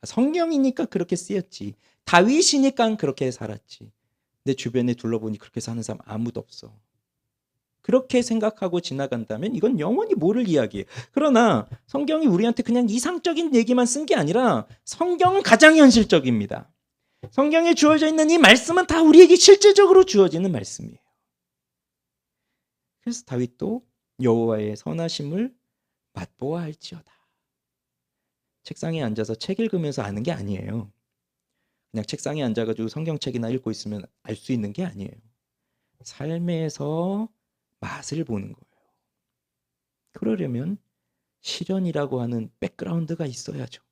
성경이니까 그렇게 쓰였지. 다윗이니까 그렇게 살았지. 내 주변에 둘러보니 그렇게 사는 사람 아무도 없어. 그렇게 생각하고 지나간다면 이건 영원히 모를 이야기예요. 그러나 성경이 우리한테 그냥 이상적인 얘기만 쓴 게 아니라 성경은 가장 현실적입니다. 성경에 주어져 있는 이 말씀은 다 우리에게 실제적으로 주어지는 말씀이에요. 그래서 다윗도 여호와의 선하심을 맛보아 할지어다. 책상에 앉아서 책 읽으면서 아는 게 아니에요. 그냥 책상에 앉아가지고 성경책이나 읽고 있으면 알 수 있는 게 아니에요. 삶에서 맛을 보는 거예요. 그러려면 시련이라고 하는 백그라운드가 있어야죠.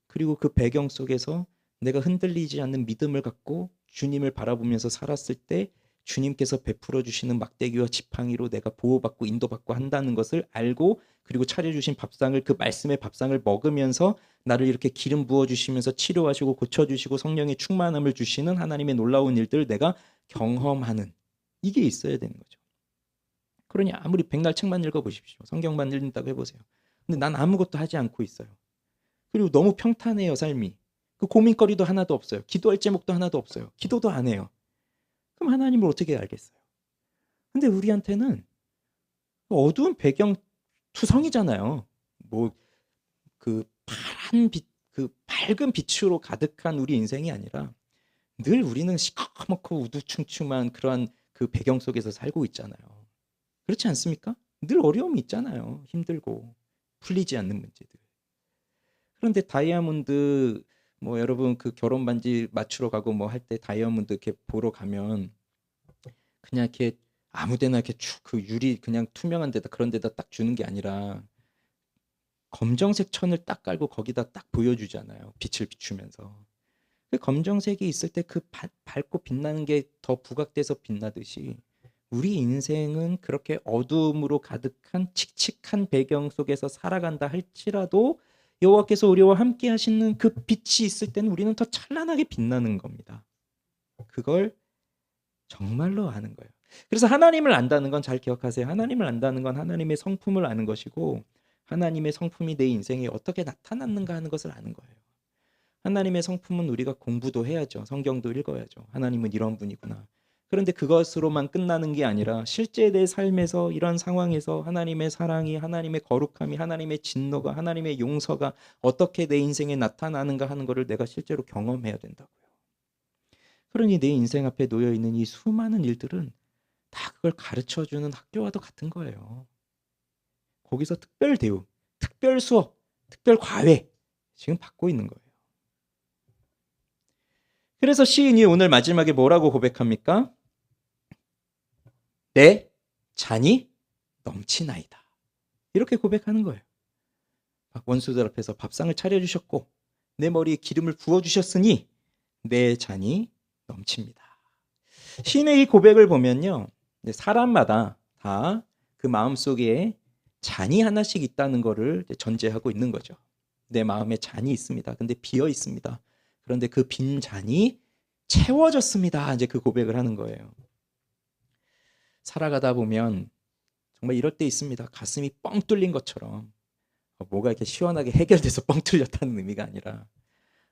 그리고 그 배경 속에서 내가 흔들리지 않는 믿음을 갖고 주님을 바라보면서 살았을 때 주님께서 베풀어 주시는 막대기와 지팡이로 내가 보호받고 인도받고 한다는 것을 알고 그리고 차려주신 밥상을 그 말씀의 밥상을 먹으면서 나를 이렇게 기름 부어주시면서 치료하시고 고쳐주시고 성령의 충만함을 주시는 하나님의 놀라운 일들을 내가 경험하는 이게 있어야 되는 거죠. 그러니 아무리 백날 책만 읽어보십시오. 성경만 읽는다고 해보세요. 근데 난 아무것도 하지 않고 있어요. 그리고 너무 평탄해요, 삶이. 그 고민거리도 하나도 없어요. 기도할 제목도 하나도 없어요. 기도도 안 해요. 그럼 하나님을 어떻게 알겠어요? 근데 우리한테는 어두운 배경 투성이잖아요. 뭐 그 파란 빛, 그 밝은 빛으로 가득한 우리 인생이 아니라 늘 우리는 시커멓고 우두충충한 그러한 그 배경 속에서 살고 있잖아요. 그렇지 않습니까? 늘 어려움이 있잖아요. 힘들고 풀리지 않는 문제들. 그런데 다이아몬드 뭐 여러분 그 결혼 반지 맞추러 가고 뭐 할 때 다이아몬드 이렇게 보러 가면 그냥 이렇게 아무데나 이렇게 그 유리 그냥 투명한 데다 그런 데다 딱 주는 게 아니라 검정색 천을 딱 깔고 거기다 딱 보여주잖아요. 빛을 비추면서. 그 검정색이 있을 때 그 밝고 빛나는 게 더 부각돼서 빛나듯이 우리 인생은 그렇게 어두움으로 가득한 칙칙한 배경 속에서 살아간다 할지라도 여호와께서 우리와 함께 하시는 그 빛이 있을 때는 우리는 더 찬란하게 빛나는 겁니다. 그걸 정말로 아는 거예요. 그래서 하나님을 안다는 건 잘 기억하세요. 하나님을 안다는 건 하나님의 성품을 아는 것이고 하나님의 성품이 내 인생에 어떻게 나타났는가 하는 것을 아는 거예요. 하나님의 성품은 우리가 공부도 해야죠. 성경도 읽어야죠. 하나님은 이런 분이구나. 그런데 그것으로만 끝나는 게 아니라 실제 내 삶에서 이런 상황에서 하나님의 사랑이, 하나님의 거룩함이, 하나님의 진노가, 하나님의 용서가 어떻게 내 인생에 나타나는가 하는 것을 내가 실제로 경험해야 된다고요. 그러니 내 인생 앞에 놓여 있는 이 수많은 일들은 다 그걸 가르쳐주는 학교와도 같은 거예요. 거기서 특별 대우, 특별 수업, 특별 과외 지금 받고 있는 거예요. 그래서 시인이 오늘 마지막에 뭐라고 고백합니까? 내 잔이 넘치나이다. 이렇게 고백하는 거예요. 원수들 앞에서 밥상을 차려주셨고 내 머리에 기름을 부어주셨으니 내 잔이 넘칩니다. 시인의 이 고백을 보면요. 사람마다 다 그 마음속에 잔이 하나씩 있다는 것을 전제하고 있는 거죠. 내 마음에 잔이 있습니다. 근데 비어 있습니다. 그런데 그 빈 잔이 채워졌습니다. 이제 그 고백을 하는 거예요. 살아가다 보면 정말 이럴 때 있습니다. 가슴이 뻥 뚫린 것처럼. 뭐가 이렇게 시원하게 해결돼서 뻥 뚫렸다는 의미가 아니라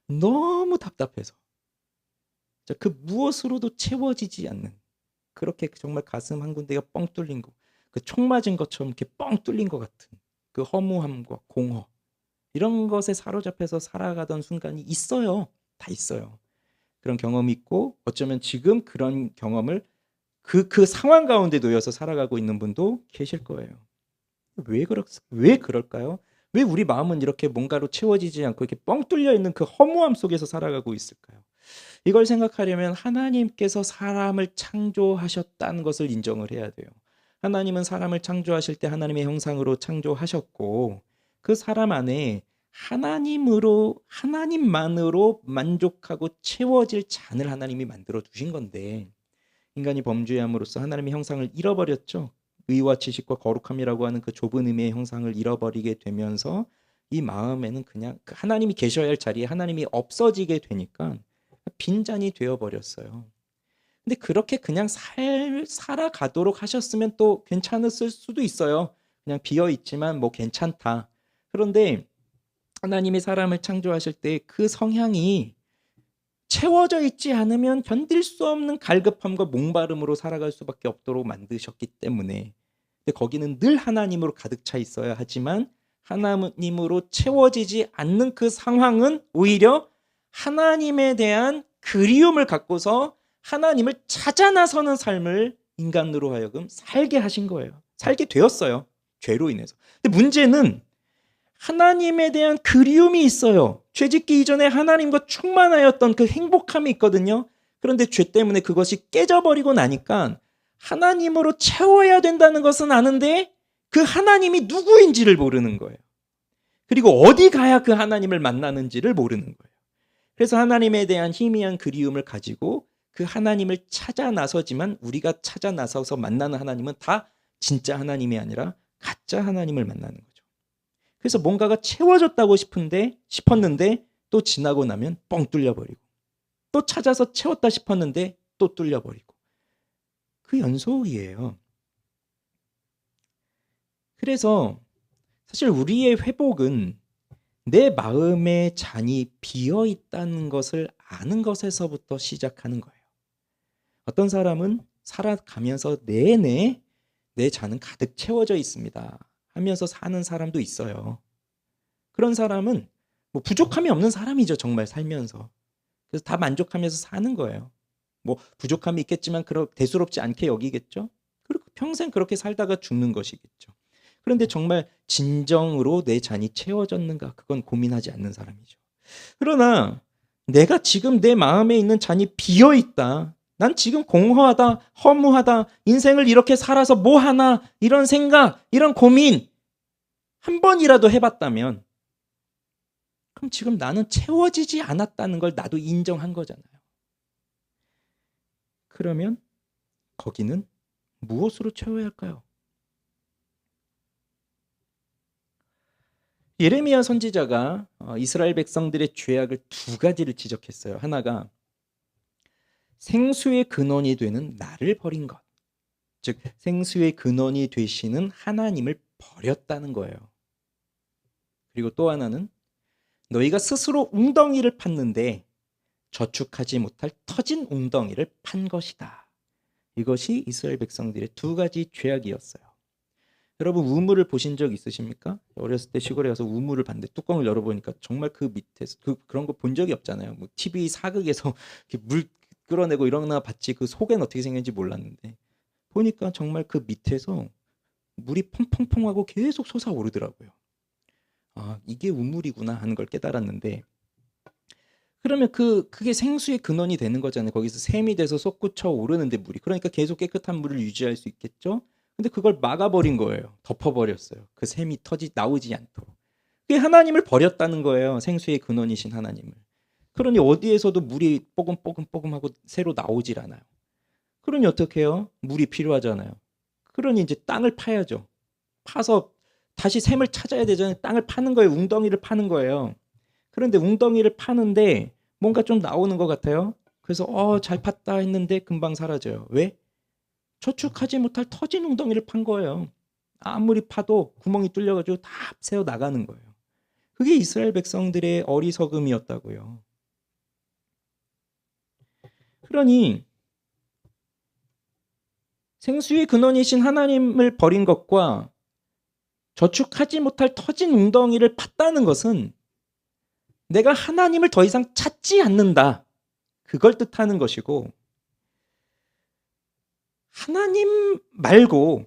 너무 답답해서 그 무엇으로도 채워지지 않는, 그렇게 정말 가슴 한 군데가 뻥 뚫린 거, 그 총 맞은 것처럼 이렇게 뻥 뚫린 것 같은 그 허무함과 공허, 이런 것에 사로잡혀서 살아가던 순간이 있어요. 다 있어요. 그런 경험이 있고, 어쩌면 지금 그런 경험을 그 상황 가운데 놓여서 살아가고 있는 분도 계실 거예요. 왜 그럴까요? 왜 우리 마음은 이렇게 뭔가로 채워지지 않고 이렇게 뻥 뚫려 있는 그 허무함 속에서 살아가고 있을까요? 이걸 생각하려면 하나님께서 사람을 창조하셨다는 것을 인정을 해야 돼요. 하나님은 사람을 창조하실 때 하나님의 형상으로 창조하셨고, 그 사람 안에 하나님만으로 만족하고 채워질 잔을 하나님이 만들어 두신 건데, 인간이 범죄함으로써 하나님의 형상을 잃어버렸죠. 의와 지식과 거룩함이라고 하는 그 좁은 의미의 형상을 잃어버리게 되면서 이 마음에는 그냥 그 하나님이 계셔야 할 자리에 하나님이 없어지게 되니까 빈잔이 되어버렸어요. 근데 그렇게 그냥 살아가도록 하셨으면 또 괜찮았을 수도 있어요. 그냥 비어있지만 뭐 괜찮다. 그런데 하나님이 사람을 창조하실 때 그 성향이 채워져 있지 않으면 견딜 수 없는 갈급함과 목마름으로 살아갈 수밖에 없도록 만드셨기 때문에, 근데 거기는 늘 하나님으로 가득 차 있어야 하지만 하나님으로 채워지지 않는 그 상황은 오히려 하나님에 대한 그리움을 갖고서 하나님을 찾아 나서는 삶을 인간으로 하여금 살게 하신 거예요. 살게 되었어요. 죄로 인해서. 근데 문제는 하나님에 대한 그리움이 있어요. 죄짓기 이전에 하나님과 충만하였던 그 행복함이 있거든요. 그런데 죄 때문에 그것이 깨져버리고 나니까 하나님으로 채워야 된다는 것은 아는데 그 하나님이 누구인지를 모르는 거예요. 그리고 어디 가야 그 하나님을 만나는지를 모르는 거예요. 그래서 하나님에 대한 희미한 그리움을 가지고 그 하나님을 찾아 나서지만, 우리가 찾아 나서서 만나는 하나님은 다 진짜 하나님이 아니라 가짜 하나님을 만나는 거예요. 그래서 뭔가가 채워졌다고 싶었는데 또 지나고 나면 뻥 뚫려버리고, 또 찾아서 채웠다 싶었는데 또 뚫려버리고, 그 연속이에요. 그래서 사실 우리의 회복은 내 마음의 잔이 비어 있다는 것을 아는 것에서부터 시작하는 거예요. 어떤 사람은 살아가면서 내내 내 잔은 가득 채워져 있습니다 하면서 사는 사람도 있어요. 그런 사람은 뭐 부족함이 없는 사람이죠. 정말 살면서. 그래서 다 만족하면서 사는 거예요. 뭐 부족함이 있겠지만 대수롭지 않게 여기겠죠. 그리고 평생 그렇게 살다가 죽는 것이겠죠. 그런데 정말 진정으로 내 잔이 채워졌는가, 그건 고민하지 않는 사람이죠. 그러나 내가 지금 내 마음에 있는 잔이 비어 있다, 난 지금 공허하다, 허무하다, 인생을 이렇게 살아서 뭐 하나, 이런 생각, 이런 고민 한 번이라도 해봤다면, 그럼 지금 나는 채워지지 않았다는 걸 나도 인정한 거잖아요. 그러면 거기는 무엇으로 채워야 할까요? 예레미야 선지자가 이스라엘 백성들의 죄악을 두 가지를 지적했어요. 하나가 생수의 근원이 되는 나를 버린 것, 즉 생수의 근원이 되시는 하나님을 버렸다는 거예요. 그리고 또 하나는 너희가 스스로 웅덩이를 팠는데 저축하지 못할 터진 웅덩이를 판 것이다. 이것이 이스라엘 백성들의 두 가지 죄악이었어요. 여러분, 우물을 보신 적 있으십니까? 어렸을 때 시골에 가서 우물을 봤는데 뚜껑을 열어보니까 정말 그 밑에서 그런 거 본 적이 없잖아요. 뭐 TV 사극에서 이렇게 물 끌어내고 이러나 봤지 그 속에는 어떻게 생겼는지 몰랐는데, 보니까 정말 그 밑에서 물이 펑펑펑하고 계속 솟아오르더라고요. 아, 이게 우물이구나 하는 걸 깨달았는데, 그러면 그게 생수의 근원이 되는 거잖아요. 거기서 샘이 돼서 솟구쳐 오르는데 물이, 그러니까 계속 깨끗한 물을 유지할 수 있겠죠. 근데 그걸 막아버린 거예요. 덮어버렸어요. 그 샘이 나오지 않도록. 그게 하나님을 버렸다는 거예요. 생수의 근원이신 하나님을. 그러니 어디에서도 물이 뽀금뽀금뽀금하고 새로 나오질 않아요. 그러니 어떻게 해요? 물이 필요하잖아요. 그러니 이제 땅을 파야죠. 파서 다시 샘을 찾아야 되잖아요. 땅을 파는 거예요. 웅덩이를 파는 거예요. 그런데 웅덩이를 파는데 뭔가 좀 나오는 것 같아요. 그래서 잘 팠다 했는데 금방 사라져요. 왜? 저축하지 못할 터진 웅덩이를 판 거예요. 아무리 파도 구멍이 뚫려가지고 다 새어 나가는 거예요. 그게 이스라엘 백성들의 어리석음이었다고요. 그러니 생수의 근원이신 하나님을 버린 것과 저축하지 못할 터진 웅덩이를 팠다는 것은 내가 하나님을 더 이상 찾지 않는다. 그걸 뜻하는 것이고, 하나님 말고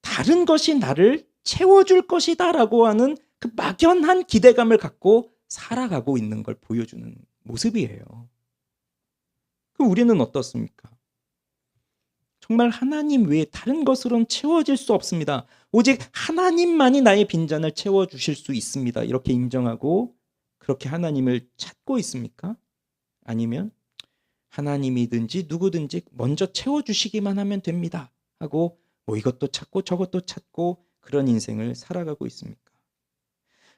다른 것이 나를 채워줄 것이다 라고 하는 그 막연한 기대감을 갖고 살아가고 있는 걸 보여주는 모습이에요. 그럼 우리는 어떻습니까? 정말 하나님 외에 다른 것으로는 채워질 수 없습니다. 오직 하나님만이 나의 빈잔을 채워주실 수 있습니다. 이렇게 인정하고 그렇게 하나님을 찾고 있습니까? 아니면 하나님이든지 누구든지 먼저 채워주시기만 하면 됩니다 하고 뭐 이것도 찾고 저것도 찾고 그런 인생을 살아가고 있습니까?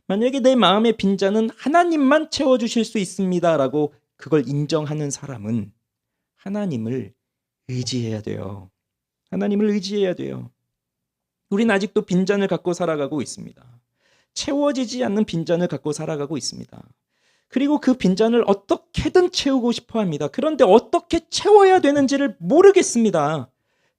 만약에 내 마음의 빈잔은 하나님만 채워주실 수 있습니다 라고 그걸 인정하는 사람은 하나님을 의지해야 돼요. 하나님을 의지해야 돼요. 우리는 아직도 빈잔을 갖고 살아가고 있습니다. 채워지지 않는 빈잔을 갖고 살아가고 있습니다. 그리고 그 빈잔을 어떻게든 채우고 싶어 합니다. 그런데 어떻게 채워야 되는지를 모르겠습니다.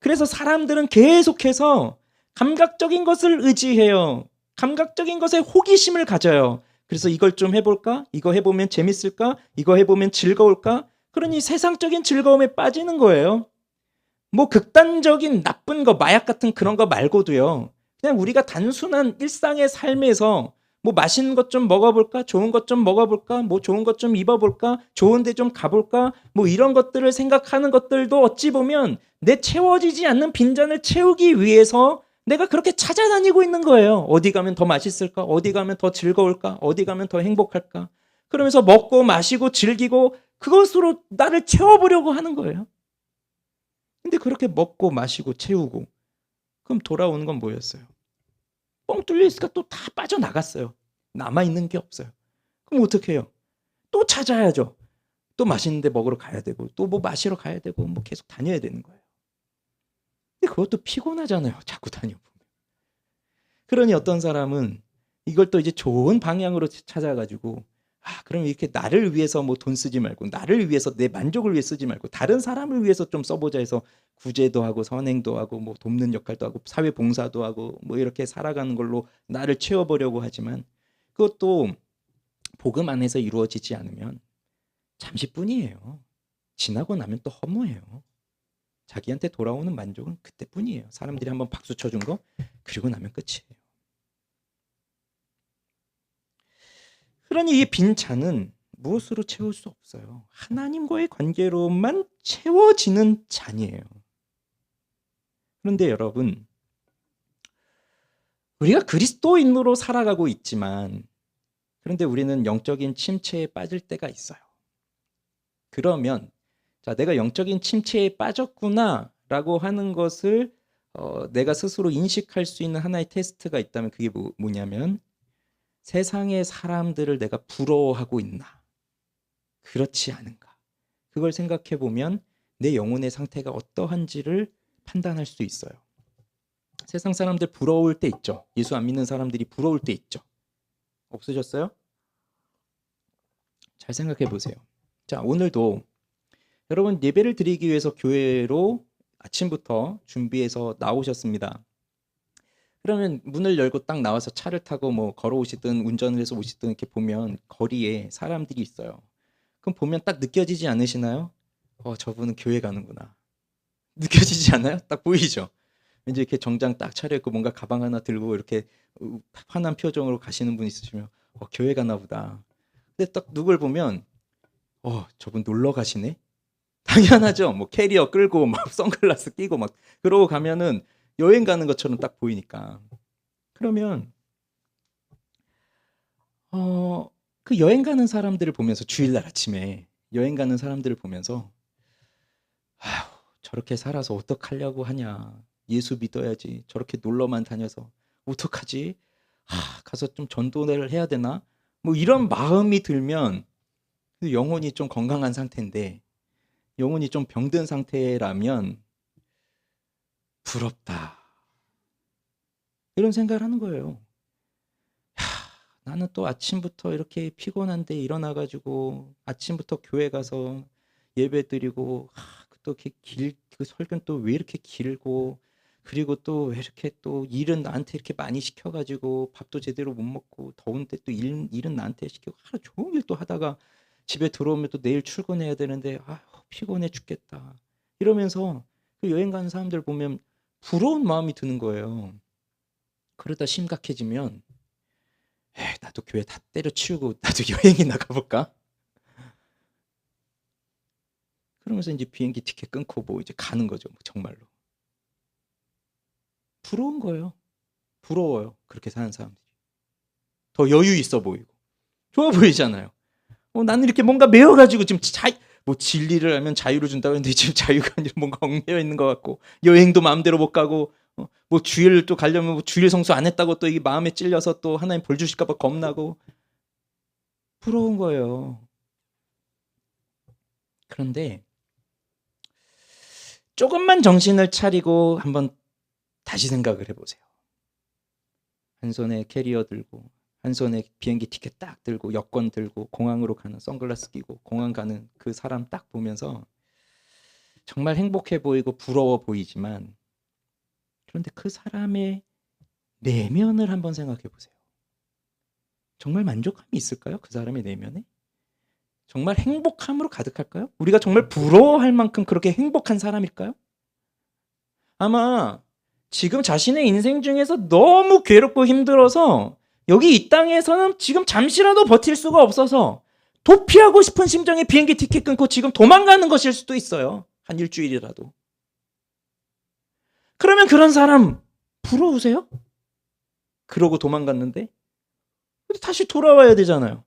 그래서 사람들은 계속해서 감각적인 것을 의지해요. 감각적인 것에 호기심을 가져요. 그래서 이걸 좀 해볼까? 이거 해보면 재밌을까? 이거 해보면 즐거울까? 그러니 세상적인 즐거움에 빠지는 거예요. 뭐 극단적인 나쁜 거, 마약 같은 그런 거 말고도요. 그냥 우리가 단순한 일상의 삶에서 뭐 맛있는 것 좀 먹어볼까? 좋은 것 좀 먹어볼까? 뭐 좋은 것 좀 입어볼까? 좋은 데 좀 가볼까? 뭐 이런 것들을 생각하는 것들도 어찌 보면 내 채워지지 않는 빈잔을 채우기 위해서 내가 그렇게 찾아다니고 있는 거예요. 어디 가면 더 맛있을까? 어디 가면 더 즐거울까? 어디 가면 더 행복할까? 그러면서 먹고 마시고 즐기고 그것으로 나를 채워보려고 하는 거예요. 근데 그렇게 먹고 마시고 채우고 그럼 돌아오는 건 뭐였어요? 뻥 뚫려 있으니까 또 다 빠져나갔어요. 남아있는 게 없어요. 그럼 어떻게 해요? 또 찾아야죠. 또 맛있는 데 먹으러 가야 되고 또 뭐 마시러 가야 되고 뭐 계속 다녀야 되는 거예요. 근데 그것도 피곤하잖아요. 자꾸 다녀보면. 그러니 어떤 사람은 이걸 또 이제 좋은 방향으로 찾아가지고 그럼 이렇게 나를 위해서 뭐 돈 쓰지 말고 나를 위해서 내 만족을 위해 쓰지 말고 다른 사람을 위해서 좀 써보자 해서 구제도 하고 선행도 하고 뭐 돕는 역할도 하고 사회 봉사도 하고 뭐 이렇게 살아가는 걸로 나를 채워보려고 하지만 그것도 복음 안에서 이루어지지 않으면 잠시뿐이에요. 지나고 나면 또 허무해요. 자기한테 돌아오는 만족은 그때뿐이에요. 사람들이 한번 박수 쳐준 거 그리고 나면 끝이에요. 그러니 이 빈 잔은 무엇으로 채울 수 없어요. 하나님과의 관계로만 채워지는 잔이에요. 그런데 여러분, 우리가 그리스도인으로 살아가고 있지만 그런데 우리는 영적인 침체에 빠질 때가 있어요. 그러면 내가 영적인 침체에 빠졌구나라고 하는 것을 내가 스스로 인식할 수 있는 하나의 테스트가 있다면 그게 뭐냐면 세상의 사람들을 내가 부러워하고 있나? 그렇지 않은가? 그걸 생각해 보면 내 영혼의 상태가 어떠한지를 판단할 수 있어요. 세상 사람들 부러울 때 있죠. 예수 안 믿는 사람들이 부러울 때 있죠. 없으셨어요? 잘 생각해 보세요. 자, 오늘도 여러분 예배를 드리기 위해서 교회로 아침부터 준비해서 나오셨습니다. 그러면 문을 열고 딱 나와서 차를 타고 뭐 걸어오시든 운전을 해서 오시든 이렇게 보면 거리에 사람들이 있어요. 그럼 보면 딱 느껴지지 않으시나요? 저분은 교회 가는구나. 느껴지지 않아요? 딱 보이죠? 왠지 이렇게 정장 딱 차려입고 뭔가 가방 하나 들고 이렇게 환한 표정으로 가시는 분 있으시면 교회 가나 보다. 근데 딱 누굴 보면 저분 놀러 가시네? 당연하죠. 뭐 캐리어 끌고 막 선글라스 끼고 막 그러고 가면은 여행 가는 것처럼 딱 보이니까. 그러면 그 여행 가는 사람들을 보면서 주일날 아침에 여행 가는 사람들을 보면서 저렇게 살아서 어떡하려고 하냐. 예수 믿어야지. 저렇게 놀러만 다녀서 어떡하지? 가서 좀 전도를 해야 되나? 뭐 이런 마음이 들면 영혼이 좀 건강한 상태인데 영혼이 좀 병든 상태라면 부럽다. 이런 생각을 하는 거예요. 나는 또 아침부터 이렇게 피곤한데 일어나 가지고 아침부터 교회 가서 예배드리고 또 이렇게 그 설교는 또 왜 이렇게 길고 그리고 또 왜 이렇게 또 일은 나한테 이렇게 많이 시켜 가지고 밥도 제대로 못 먹고 더운데 또 일은 나한테 시키고 하루 종일 또 하다가 집에 들어오면 또 내일 출근해야 되는데 피곤해 죽겠다. 이러면서 그 여행 가는 사람들 보면 부러운 마음이 드는 거예요. 그러다 심각해지면 나도 교회 다 때려치우고 나도 여행이나 가볼까? 그러면서 이제 비행기 티켓 끊고 뭐 이제 가는 거죠. 정말로. 부러운 거예요. 부러워요. 그렇게 사는 사람들이. 더 여유 있어 보이고. 좋아 보이잖아요. 나는 이렇게 뭔가 매여가지고 지금 뭐 진리를 알면 자유를 준다고 했는데 지금 자유가 아니라 뭔가 얽매여 있는 것 같고 여행도 마음대로 못 가고 뭐 주일 또 가려면 뭐 주일 성수 안 했다고 또 이게 마음에 찔려서 또 하나님 벌 주실까 봐 겁나고 부러운 거예요. 그런데 조금만 정신을 차리고 한번 다시 생각을 해보세요. 한 손에 캐리어 들고 한 손에 비행기 티켓 딱 들고 여권 들고 공항으로 가는 선글라스 끼고 공항 가는 그 사람 딱 보면서 정말 행복해 보이고 부러워 보이지만 그런데 그 사람의 내면을 한번 생각해 보세요. 정말 만족함이 있을까요? 그 사람의 내면에? 정말 행복함으로 가득할까요? 우리가 정말 부러워할 만큼 그렇게 행복한 사람일까요? 아마 지금 자신의 인생 중에서 너무 괴롭고 힘들어서 여기 이 땅에서는 지금 잠시라도 버틸 수가 없어서 도피하고 싶은 심정에 비행기 티켓 끊고 지금 도망가는 것일 수도 있어요. 한 일주일이라도. 그러면 그런 사람 부러우세요? 그러고 도망갔는데 다시 돌아와야 되잖아요.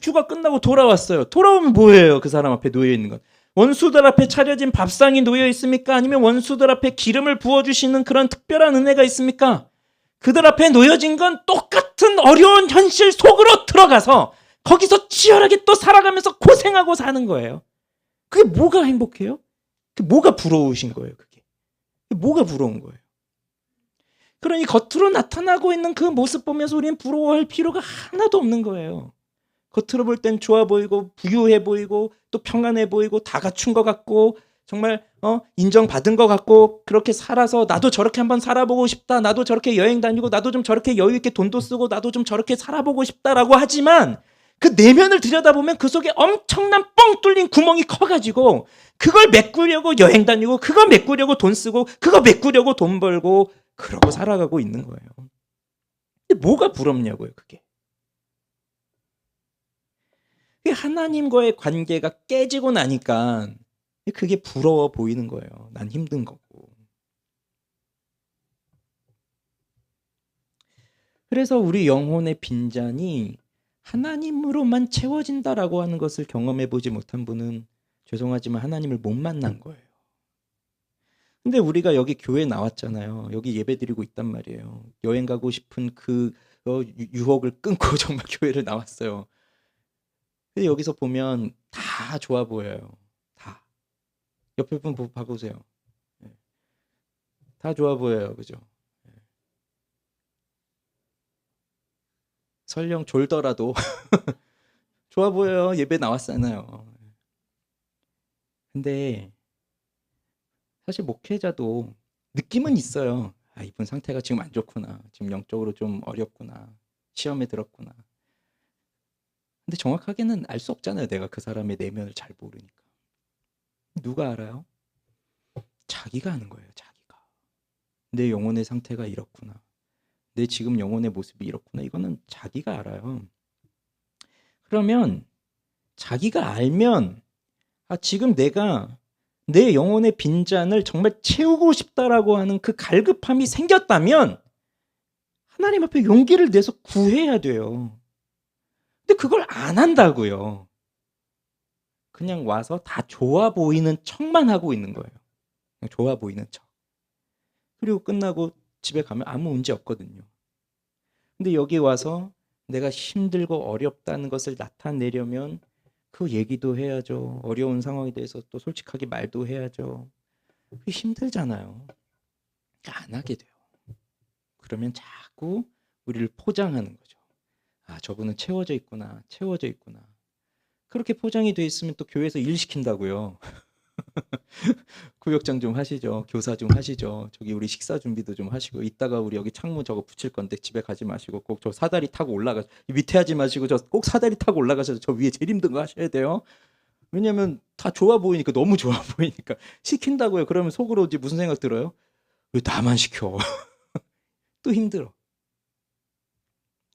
휴가 끝나고 돌아왔어요. 돌아오면 뭐예요? 그 사람 앞에 놓여 있는 건. 원수들 앞에 차려진 밥상이 놓여 있습니까? 아니면 원수들 앞에 기름을 부어주시는 그런 특별한 은혜가 있습니까? 그들 앞에 놓여진 건 똑같은 어려운 현실 속으로 들어가서 거기서 치열하게 또 살아가면서 고생하고 사는 거예요. 그게 뭐가 행복해요? 그게 뭐가 부러우신 거예요? 그게 뭐가 부러운 거예요? 그러니 겉으로 나타나고 있는 그 모습 보면서 우리는 부러워할 필요가 하나도 없는 거예요. 겉으로 볼 땐 좋아 보이고 부유해 보이고 또 평안해 보이고 다 갖춘 것 같고 정말 인정받은 것 같고 그렇게 살아서 나도 저렇게 한번 살아보고 싶다. 나도 저렇게 여행 다니고 나도 좀 저렇게 여유 있게 돈도 쓰고 나도 좀 저렇게 살아보고 싶다라고 하지만 그 내면을 들여다보면 그 속에 엄청난 뻥 뚫린 구멍이 커가지고 그걸 메꾸려고 여행 다니고 그거 메꾸려고 돈 쓰고 그거 메꾸려고 돈 벌고 그러고 살아가고 있는 거예요. 근데 뭐가 부럽냐고요, 그게. 하나님과의 관계가 깨지고 나니까 그게 부러워 보이는 거예요. 난 힘든 거고. 그래서 우리 영혼의 빈잔이 하나님으로만 채워진다라고 하는 것을 경험해 보지 못한 분은 죄송하지만 하나님을 못 만난 거예요. 근데 우리가 여기 교회 나왔잖아요. 여기 예배드리고 있단 말이에요. 여행 가고 싶은 그 유혹을 끊고 정말 교회를 나왔어요. 근데 여기서 보면 다 좋아 보여요. 다. 옆에 분 봐보세요. 다 좋아 보여요. 그죠? 설령 졸더라도 좋아 보여요. 예배 나왔잖아요. 근데 사실 목회자도 느낌은 있어요. 이분 상태가 지금 안 좋구나. 지금 영적으로 좀 어렵구나. 시험에 들었구나. 근데 정확하게는 알 수 없잖아요. 내가 그 사람의 내면을 잘 모르니까. 누가 알아요? 자기가 아는 거예요. 자기가. 내 영혼의 상태가 이렇구나. 내 지금 영혼의 모습이 이렇구나. 이거는 자기가 알아요. 그러면 자기가 알면 지금 내가 내 영혼의 빈잔을 정말 채우고 싶다라고 하는 그 갈급함이 생겼다면 하나님 앞에 용기를 내서 구해야 돼요. 근데 그걸 안 한다고요. 그냥 와서 다 좋아 보이는 척만 하고 있는 거예요. 그냥 좋아 보이는 척. 그리고 끝나고 집에 가면 아무 문제 없거든요. 근데 여기 와서 내가 힘들고 어렵다는 것을 나타내려면 그 얘기도 해야죠. 어려운 상황에 대해서 또 솔직하게 말도 해야죠. 그게 힘들잖아요. 안 하게 돼요. 그러면 자꾸 우리를 포장하는 거죠. 아, 저분은 채워져 있구나, 채워져 있구나. 그렇게 포장이 돼 있으면 또 교회에서 일 시킨다고요. 구역장 좀 하시죠. 교사 좀 하시죠. 저기 우리 식사 준비도 좀 하시고, 이따가 우리 여기 창문 저거 붙일 건데 집에 가지 마시고 꼭 저 사다리 타고 올라가, 밑에 하지 마시고 저 꼭 사다리 타고 올라가셔서 저 위에 제일 힘든 거 하셔야 돼요. 왜냐면 다 좋아 보이니까, 너무 좋아 보이니까 시킨다고요. 그러면 속으로 이제 무슨 생각 들어요? 왜 나만 시켜? 또 힘들어.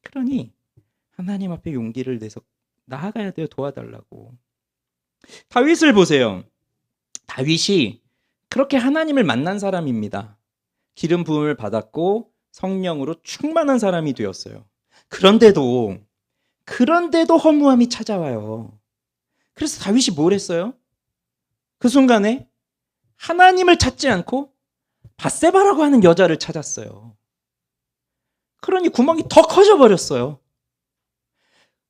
그러니 하나님 앞에 용기를 내서 나아가야 돼요. 도와달라고. 다윗을 보세요. 다윗이 그렇게 하나님을 만난 사람입니다. 기름 부음을 받았고 성령으로 충만한 사람이 되었어요. 그런데도 허무함이 찾아와요. 그래서 다윗이 뭘 했어요? 그 순간에 하나님을 찾지 않고 밧세바라고 하는 여자를 찾았어요. 그러니 구멍이 더 커져 버렸어요.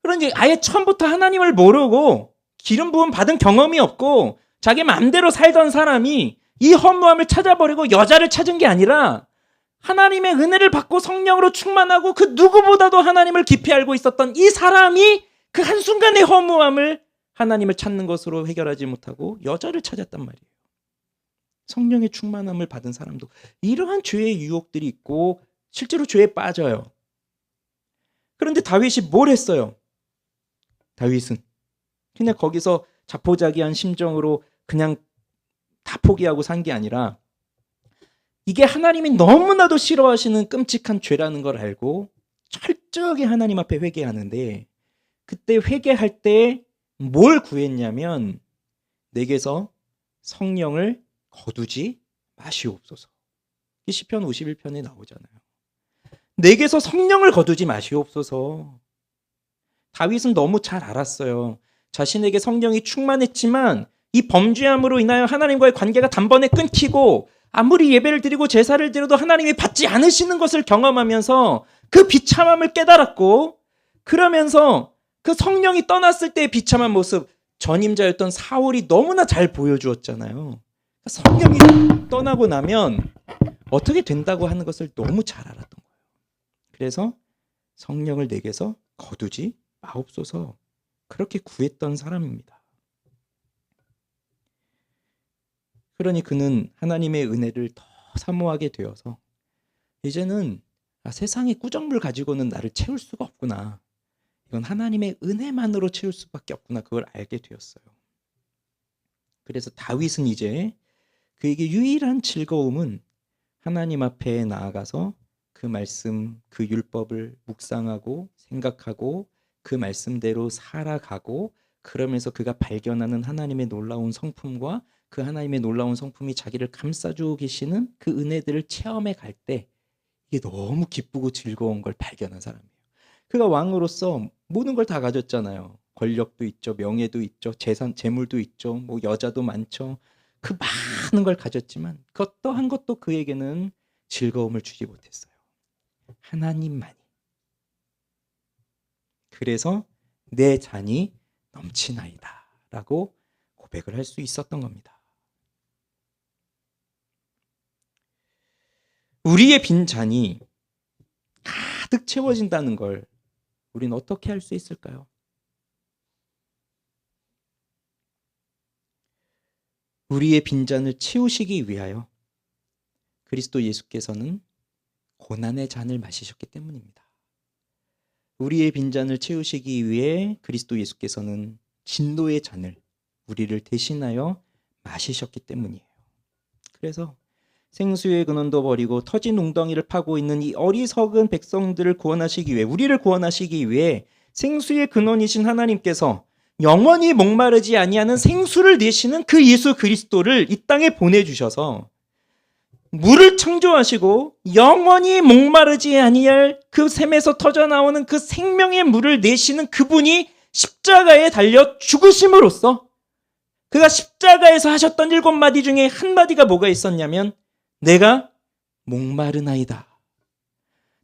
그러니 아예 처음부터 하나님을 모르고 기름 부음 받은 경험이 없고 자기 마음대로 살던 사람이 이 허무함을 찾아버리고 여자를 찾은 게 아니라 하나님의 은혜를 받고 성령으로 충만하고 그 누구보다도 하나님을 깊이 알고 있었던 이 사람이 그 한순간의 허무함을 하나님을 찾는 것으로 해결하지 못하고 여자를 찾았단 말이에요. 성령의 충만함을 받은 사람도 이러한 죄의 유혹들이 있고 실제로 죄에 빠져요. 그런데 다윗이 뭘 했어요? 다윗은 그냥 거기서 자포자기한 심정으로 그냥 다 포기하고 산 게 아니라 이게 하나님이 너무나도 싫어하시는 끔찍한 죄라는 걸 알고 철저하게 하나님 앞에 회개하는데, 그때 회개할 때 뭘 구했냐면 내게서 성령을 거두지 마시옵소서. 이 시편 51편에 나오잖아요. 내게서 성령을 거두지 마시옵소서. 다윗은 너무 잘 알았어요. 자신에게 성령이 충만했지만 이 범죄함으로 인하여 하나님과의 관계가 단번에 끊기고 아무리 예배를 드리고 제사를 드려도 하나님이 받지 않으시는 것을 경험하면서 그 비참함을 깨달았고, 그러면서 그 성령이 떠났을 때의 비참한 모습, 전임자였던 사울이 너무나 잘 보여주었잖아요. 성령이 떠나고 나면 어떻게 된다고 하는 것을 너무 잘 알았던 거예요. 그래서 성령을 내게서 거두지 마옵소서, 그렇게 구했던 사람입니다. 그러니 그는 하나님의 은혜를 더 사모하게 되어서 이제는 세상의 꾸정물 가지고는 나를 채울 수가 없구나, 이건 하나님의 은혜만으로 채울 수밖에 없구나, 그걸 알게 되었어요. 그래서 다윗은 이제 그에게 유일한 즐거움은 하나님 앞에 나아가서 그 말씀, 그 율법을 묵상하고 생각하고 그 말씀대로 살아가고, 그러면서 그가 발견하는 하나님의 놀라운 성품과 그 하나님의 놀라운 성품이 자기를 감싸주고 계시는 그 은혜들을 체험해 갈 때 이게 너무 기쁘고 즐거운 걸 발견한 사람이에요. 그가 왕으로서 모든 걸 다 가졌잖아요. 권력도 있죠, 명예도 있죠, 재물도 있죠, 뭐 여자도 많죠. 그 많은 걸 가졌지만 그 어떠한 것도 그에게는 즐거움을 주지 못했어요. 하나님만이. 그래서 내 잔이 넘치나이다 라고 고백을 할 수 있었던 겁니다. 우리의 빈 잔이 가득 채워진다는 걸 우리는 어떻게 할 수 있을까요? 우리의 빈잔을 채우시기 위하여 그리스도 예수께서는 고난의 잔을 마시셨기 때문입니다. 우리의 빈잔을 채우시기 위해 그리스도 예수께서는 진노의 잔을 우리를 대신하여 마시셨기 때문이에요. 그래서 생수의 근원도 버리고 터진 웅덩이를 파고 있는 이 어리석은 백성들을 구원하시기 위해, 우리를 구원하시기 위해 생수의 근원이신 하나님께서 영원히 목마르지 아니하는 생수를 내시는 그 예수 그리스도를 이 땅에 보내주셔서 물을 창조하시고 영원히 목마르지 아니할 그 샘에서 터져나오는 그 생명의 물을 내시는 그분이 십자가에 달려 죽으심으로써 그가 십자가에서 하셨던 7마디 중에 한 마디가 뭐가 있었냐면 내가 목마르나이다,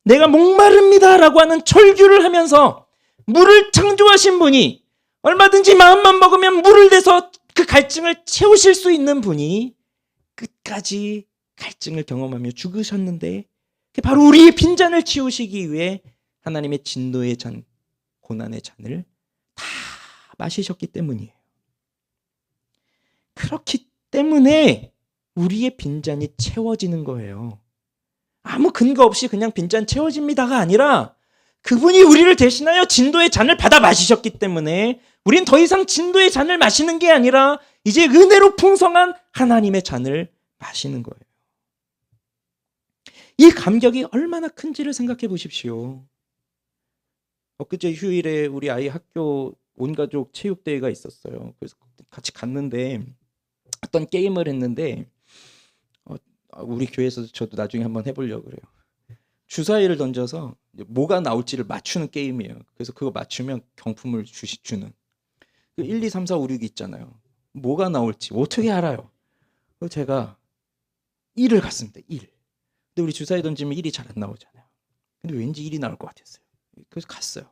내가 목마릅니다 라고 하는 철규를 하면서 물을 창조하신 분이, 얼마든지 마음만 먹으면 물을 내서 그 갈증을 채우실 수 있는 분이 끝까지 갈증을 경험하며 죽으셨는데 바로 우리의 빈잔을 치우시기 위해 하나님의 진노의 잔, 고난의 잔을 다 마시셨기 때문이에요. 그렇기 때문에 우리의 빈잔이 채워지는 거예요. 아무 근거 없이 그냥 빈잔 채워집니다가 아니라 그분이 우리를 대신하여 진도의 잔을 받아 마시셨기 때문에 우린 더 이상 진도의 잔을 마시는 게 아니라 이제 은혜로 풍성한 하나님의 잔을 마시는 거예요. 이 감격이 얼마나 큰지를 생각해 보십시오. 엊그제 휴일에 우리 아이 학교 온가족 체육대회가 있었어요. 그래서 같이 갔는데 어떤 게임을 했는데 우리 교회에서 저도 나중에 한번 해보려고 그래요. 주사위를 던져서 뭐가 나올지를 맞추는 게임이에요. 그래서 그거 맞추면 경품을 주는 1, 2, 3, 4, 5, 6이 있잖아요. 뭐가 나올지 어떻게 알아요? 그래서 제가 1을 갔습니다. 1. 근데 우리 주사위 던지면 1이 잘 안 나오잖아요. 근데 왠지 1이 나올 것 같았어요. 그래서 갔어요.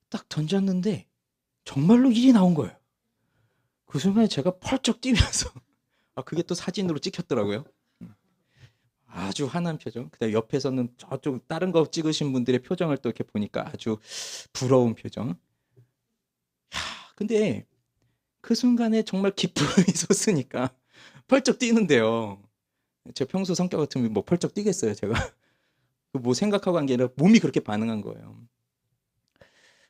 딱 던졌는데 정말로 1이 나온 거예요. 그 순간에 제가 펄쩍 뛰면서 그게 또 사진으로 찍혔더라고요. 아주 환한 표정. 그다음에 옆에서는 저쪽 다른 거 찍으신 분들의 표정을 또 이렇게 보니까 아주 부러운 표정. 근데 그 순간에 정말 기쁨이 솟으니까 펄쩍 뛰는데요. 제 평소 성격 같으면 뭐 펄쩍 뛰겠어요, 제가. 뭐 생각하고 한 게 아니라 몸이 그렇게 반응한 거예요.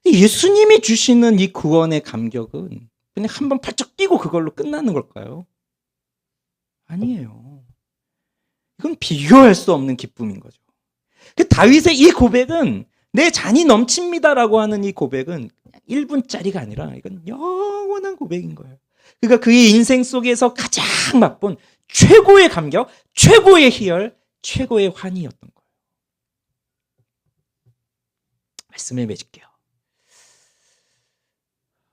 예수님이 주시는 이 구원의 감격은 그냥 한번 펄쩍 뛰고 그걸로 끝나는 걸까요? 아니에요. 이건 비교할 수 없는 기쁨인 거죠. 그 다윗의 이 고백은 내 잔이 넘칩니다라고 하는 이 고백은 1분짜리가 아니라 이건 영원한 고백인 거예요. 그러니까 그의 인생 속에서 가장 맛본 최고의 감격, 최고의 희열, 최고의 환희였던 거예요. 말씀에 맺을게요.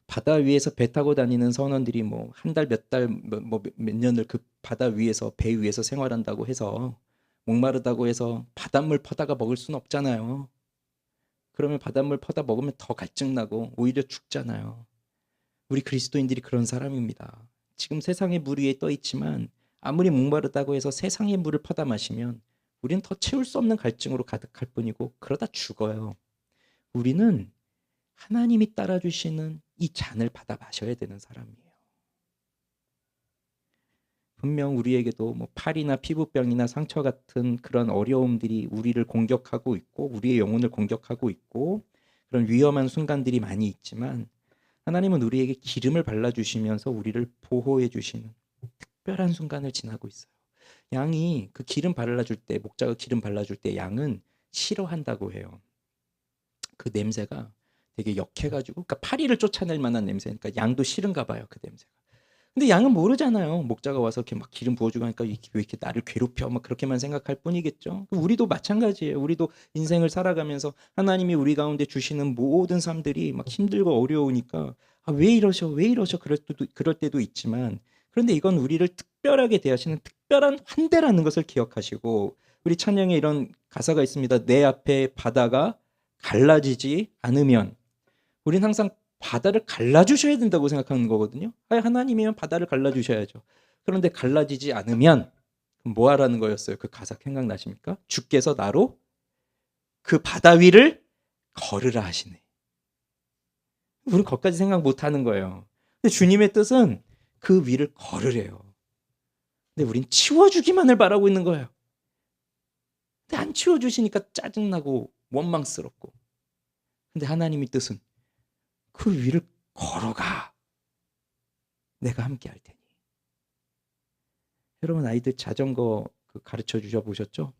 바다 위에서 배 타고 다니는 선원들이 뭐 한 달, 몇 달, 몇 년을 그 바다 위에서 배 위에서 생활한다고 해서 목마르다고 해서 바닷물 퍼다가 먹을 수는 없잖아요. 그러면 바닷물 퍼다 먹으면 더 갈증나고 오히려 죽잖아요. 우리 그리스도인들이 그런 사람입니다. 지금 세상에 물 위에 떠 있지만 아무리 목마르다고 해서 세상의 물을 퍼다 마시면 우리는 더 채울 수 없는 갈증으로 가득할 뿐이고 그러다 죽어요. 우리는 하나님이 따라주시는 이 잔을 받아 마셔야 되는 사람이에요. 분명 우리에게도 뭐 팔이나 피부병이나 상처 같은 그런 어려움들이 우리를 공격하고 있고 우리의 영혼을 공격하고 있고 그런 위험한 순간들이 많이 있지만 하나님은 우리에게 기름을 발라주시면서 우리를 보호해 주시는 특별한 순간을 지나고 있어요. 양이 그 기름 발라줄 때, 목자가 기름 발라줄 때 양은 싫어한다고 해요. 그 냄새가 되게 역해가지고, 그러니까 파리를 쫓아낼 만한 냄새니까 양도 싫은가 봐요, 그 냄새가. 근데 양은 모르잖아요. 목자가 와서 이렇게 막 기름 부어주고 하니까 왜 이렇게 나를 괴롭혀? 막 그렇게만 생각할 뿐이겠죠. 우리도 마찬가지예요. 우리도 인생을 살아가면서 하나님이 우리 가운데 주시는 모든 삶들이 막 힘들고 어려우니까 왜 이러셔? 왜 이러셔? 그럴 때도 있지만 그런데 이건 우리를 특별하게 대하시는 특별한 환대라는 것을 기억하시고 우리 찬양에 이런 가사가 있습니다. 내 앞에 바다가 갈라지지 않으면 우리는 항상 바다를 갈라주셔야 된다고 생각하는 거거든요. 하나님이면 바다를 갈라주셔야죠. 그런데 갈라지지 않으면 뭐 하라는 거였어요? 그 가사 생각나십니까? 주께서 나로 그 바다 위를 걸으라 하시네. 우리는 거기까지 생각 못하는 거예요. 근데 주님의 뜻은 그 위를 걸으래요. 근데 우린 치워주기만을 바라고 있는 거예요. 근데 안 치워주시니까 짜증나고 원망스럽고. 근데 하나님의 뜻은 그 위를 걸어가. 내가 함께 할 테니. 여러분 아이들 자전거 가르쳐 주셔 보셨죠?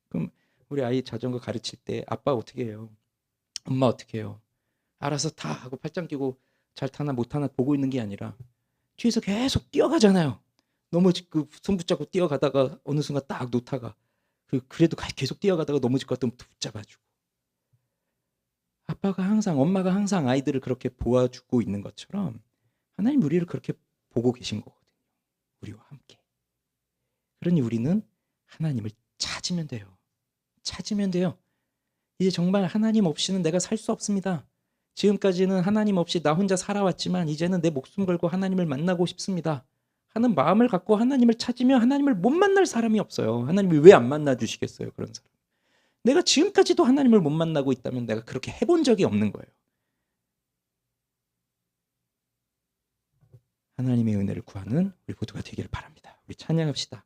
그럼 우리 아이 자전거 가르칠 때 아빠 어떻게 해요? 엄마 어떻게 해요? 알아서 다 하고 팔짱 끼고 잘 타나 못 타나 보고 있는 게 아니라 뒤에서 계속 뛰어가잖아요. 손 붙잡고 뛰어가다가 어느 순간 딱 놓다가 그래도 계속 뛰어가다가 넘어질 것 같으면 붙잡아주고 아빠가 항상 엄마가 항상 아이들을 그렇게 보아주고 있는 것처럼 하나님 우리를 그렇게 보고 계신 거거든요. 우리와 함께. 그러니 우리는 하나님을 찾으면 돼요. 찾으면 돼요. 이제 정말 하나님 없이는 내가 살 수 없습니다. 지금까지는 하나님 없이 나 혼자 살아왔지만 이제는 내 목숨 걸고 하나님을 만나고 싶습니다. 하는 마음을 갖고 하나님을 찾으면 하나님을 못 만날 사람이 없어요. 하나님이 왜 안 만나 주시겠어요, 그런 사람. 내가 지금까지도 하나님을 못 만나고 있다면 내가 그렇게 해본 적이 없는 거예요. 하나님의 은혜를 구하는 우리 모두가 되기를 바랍니다. 우리 찬양합시다.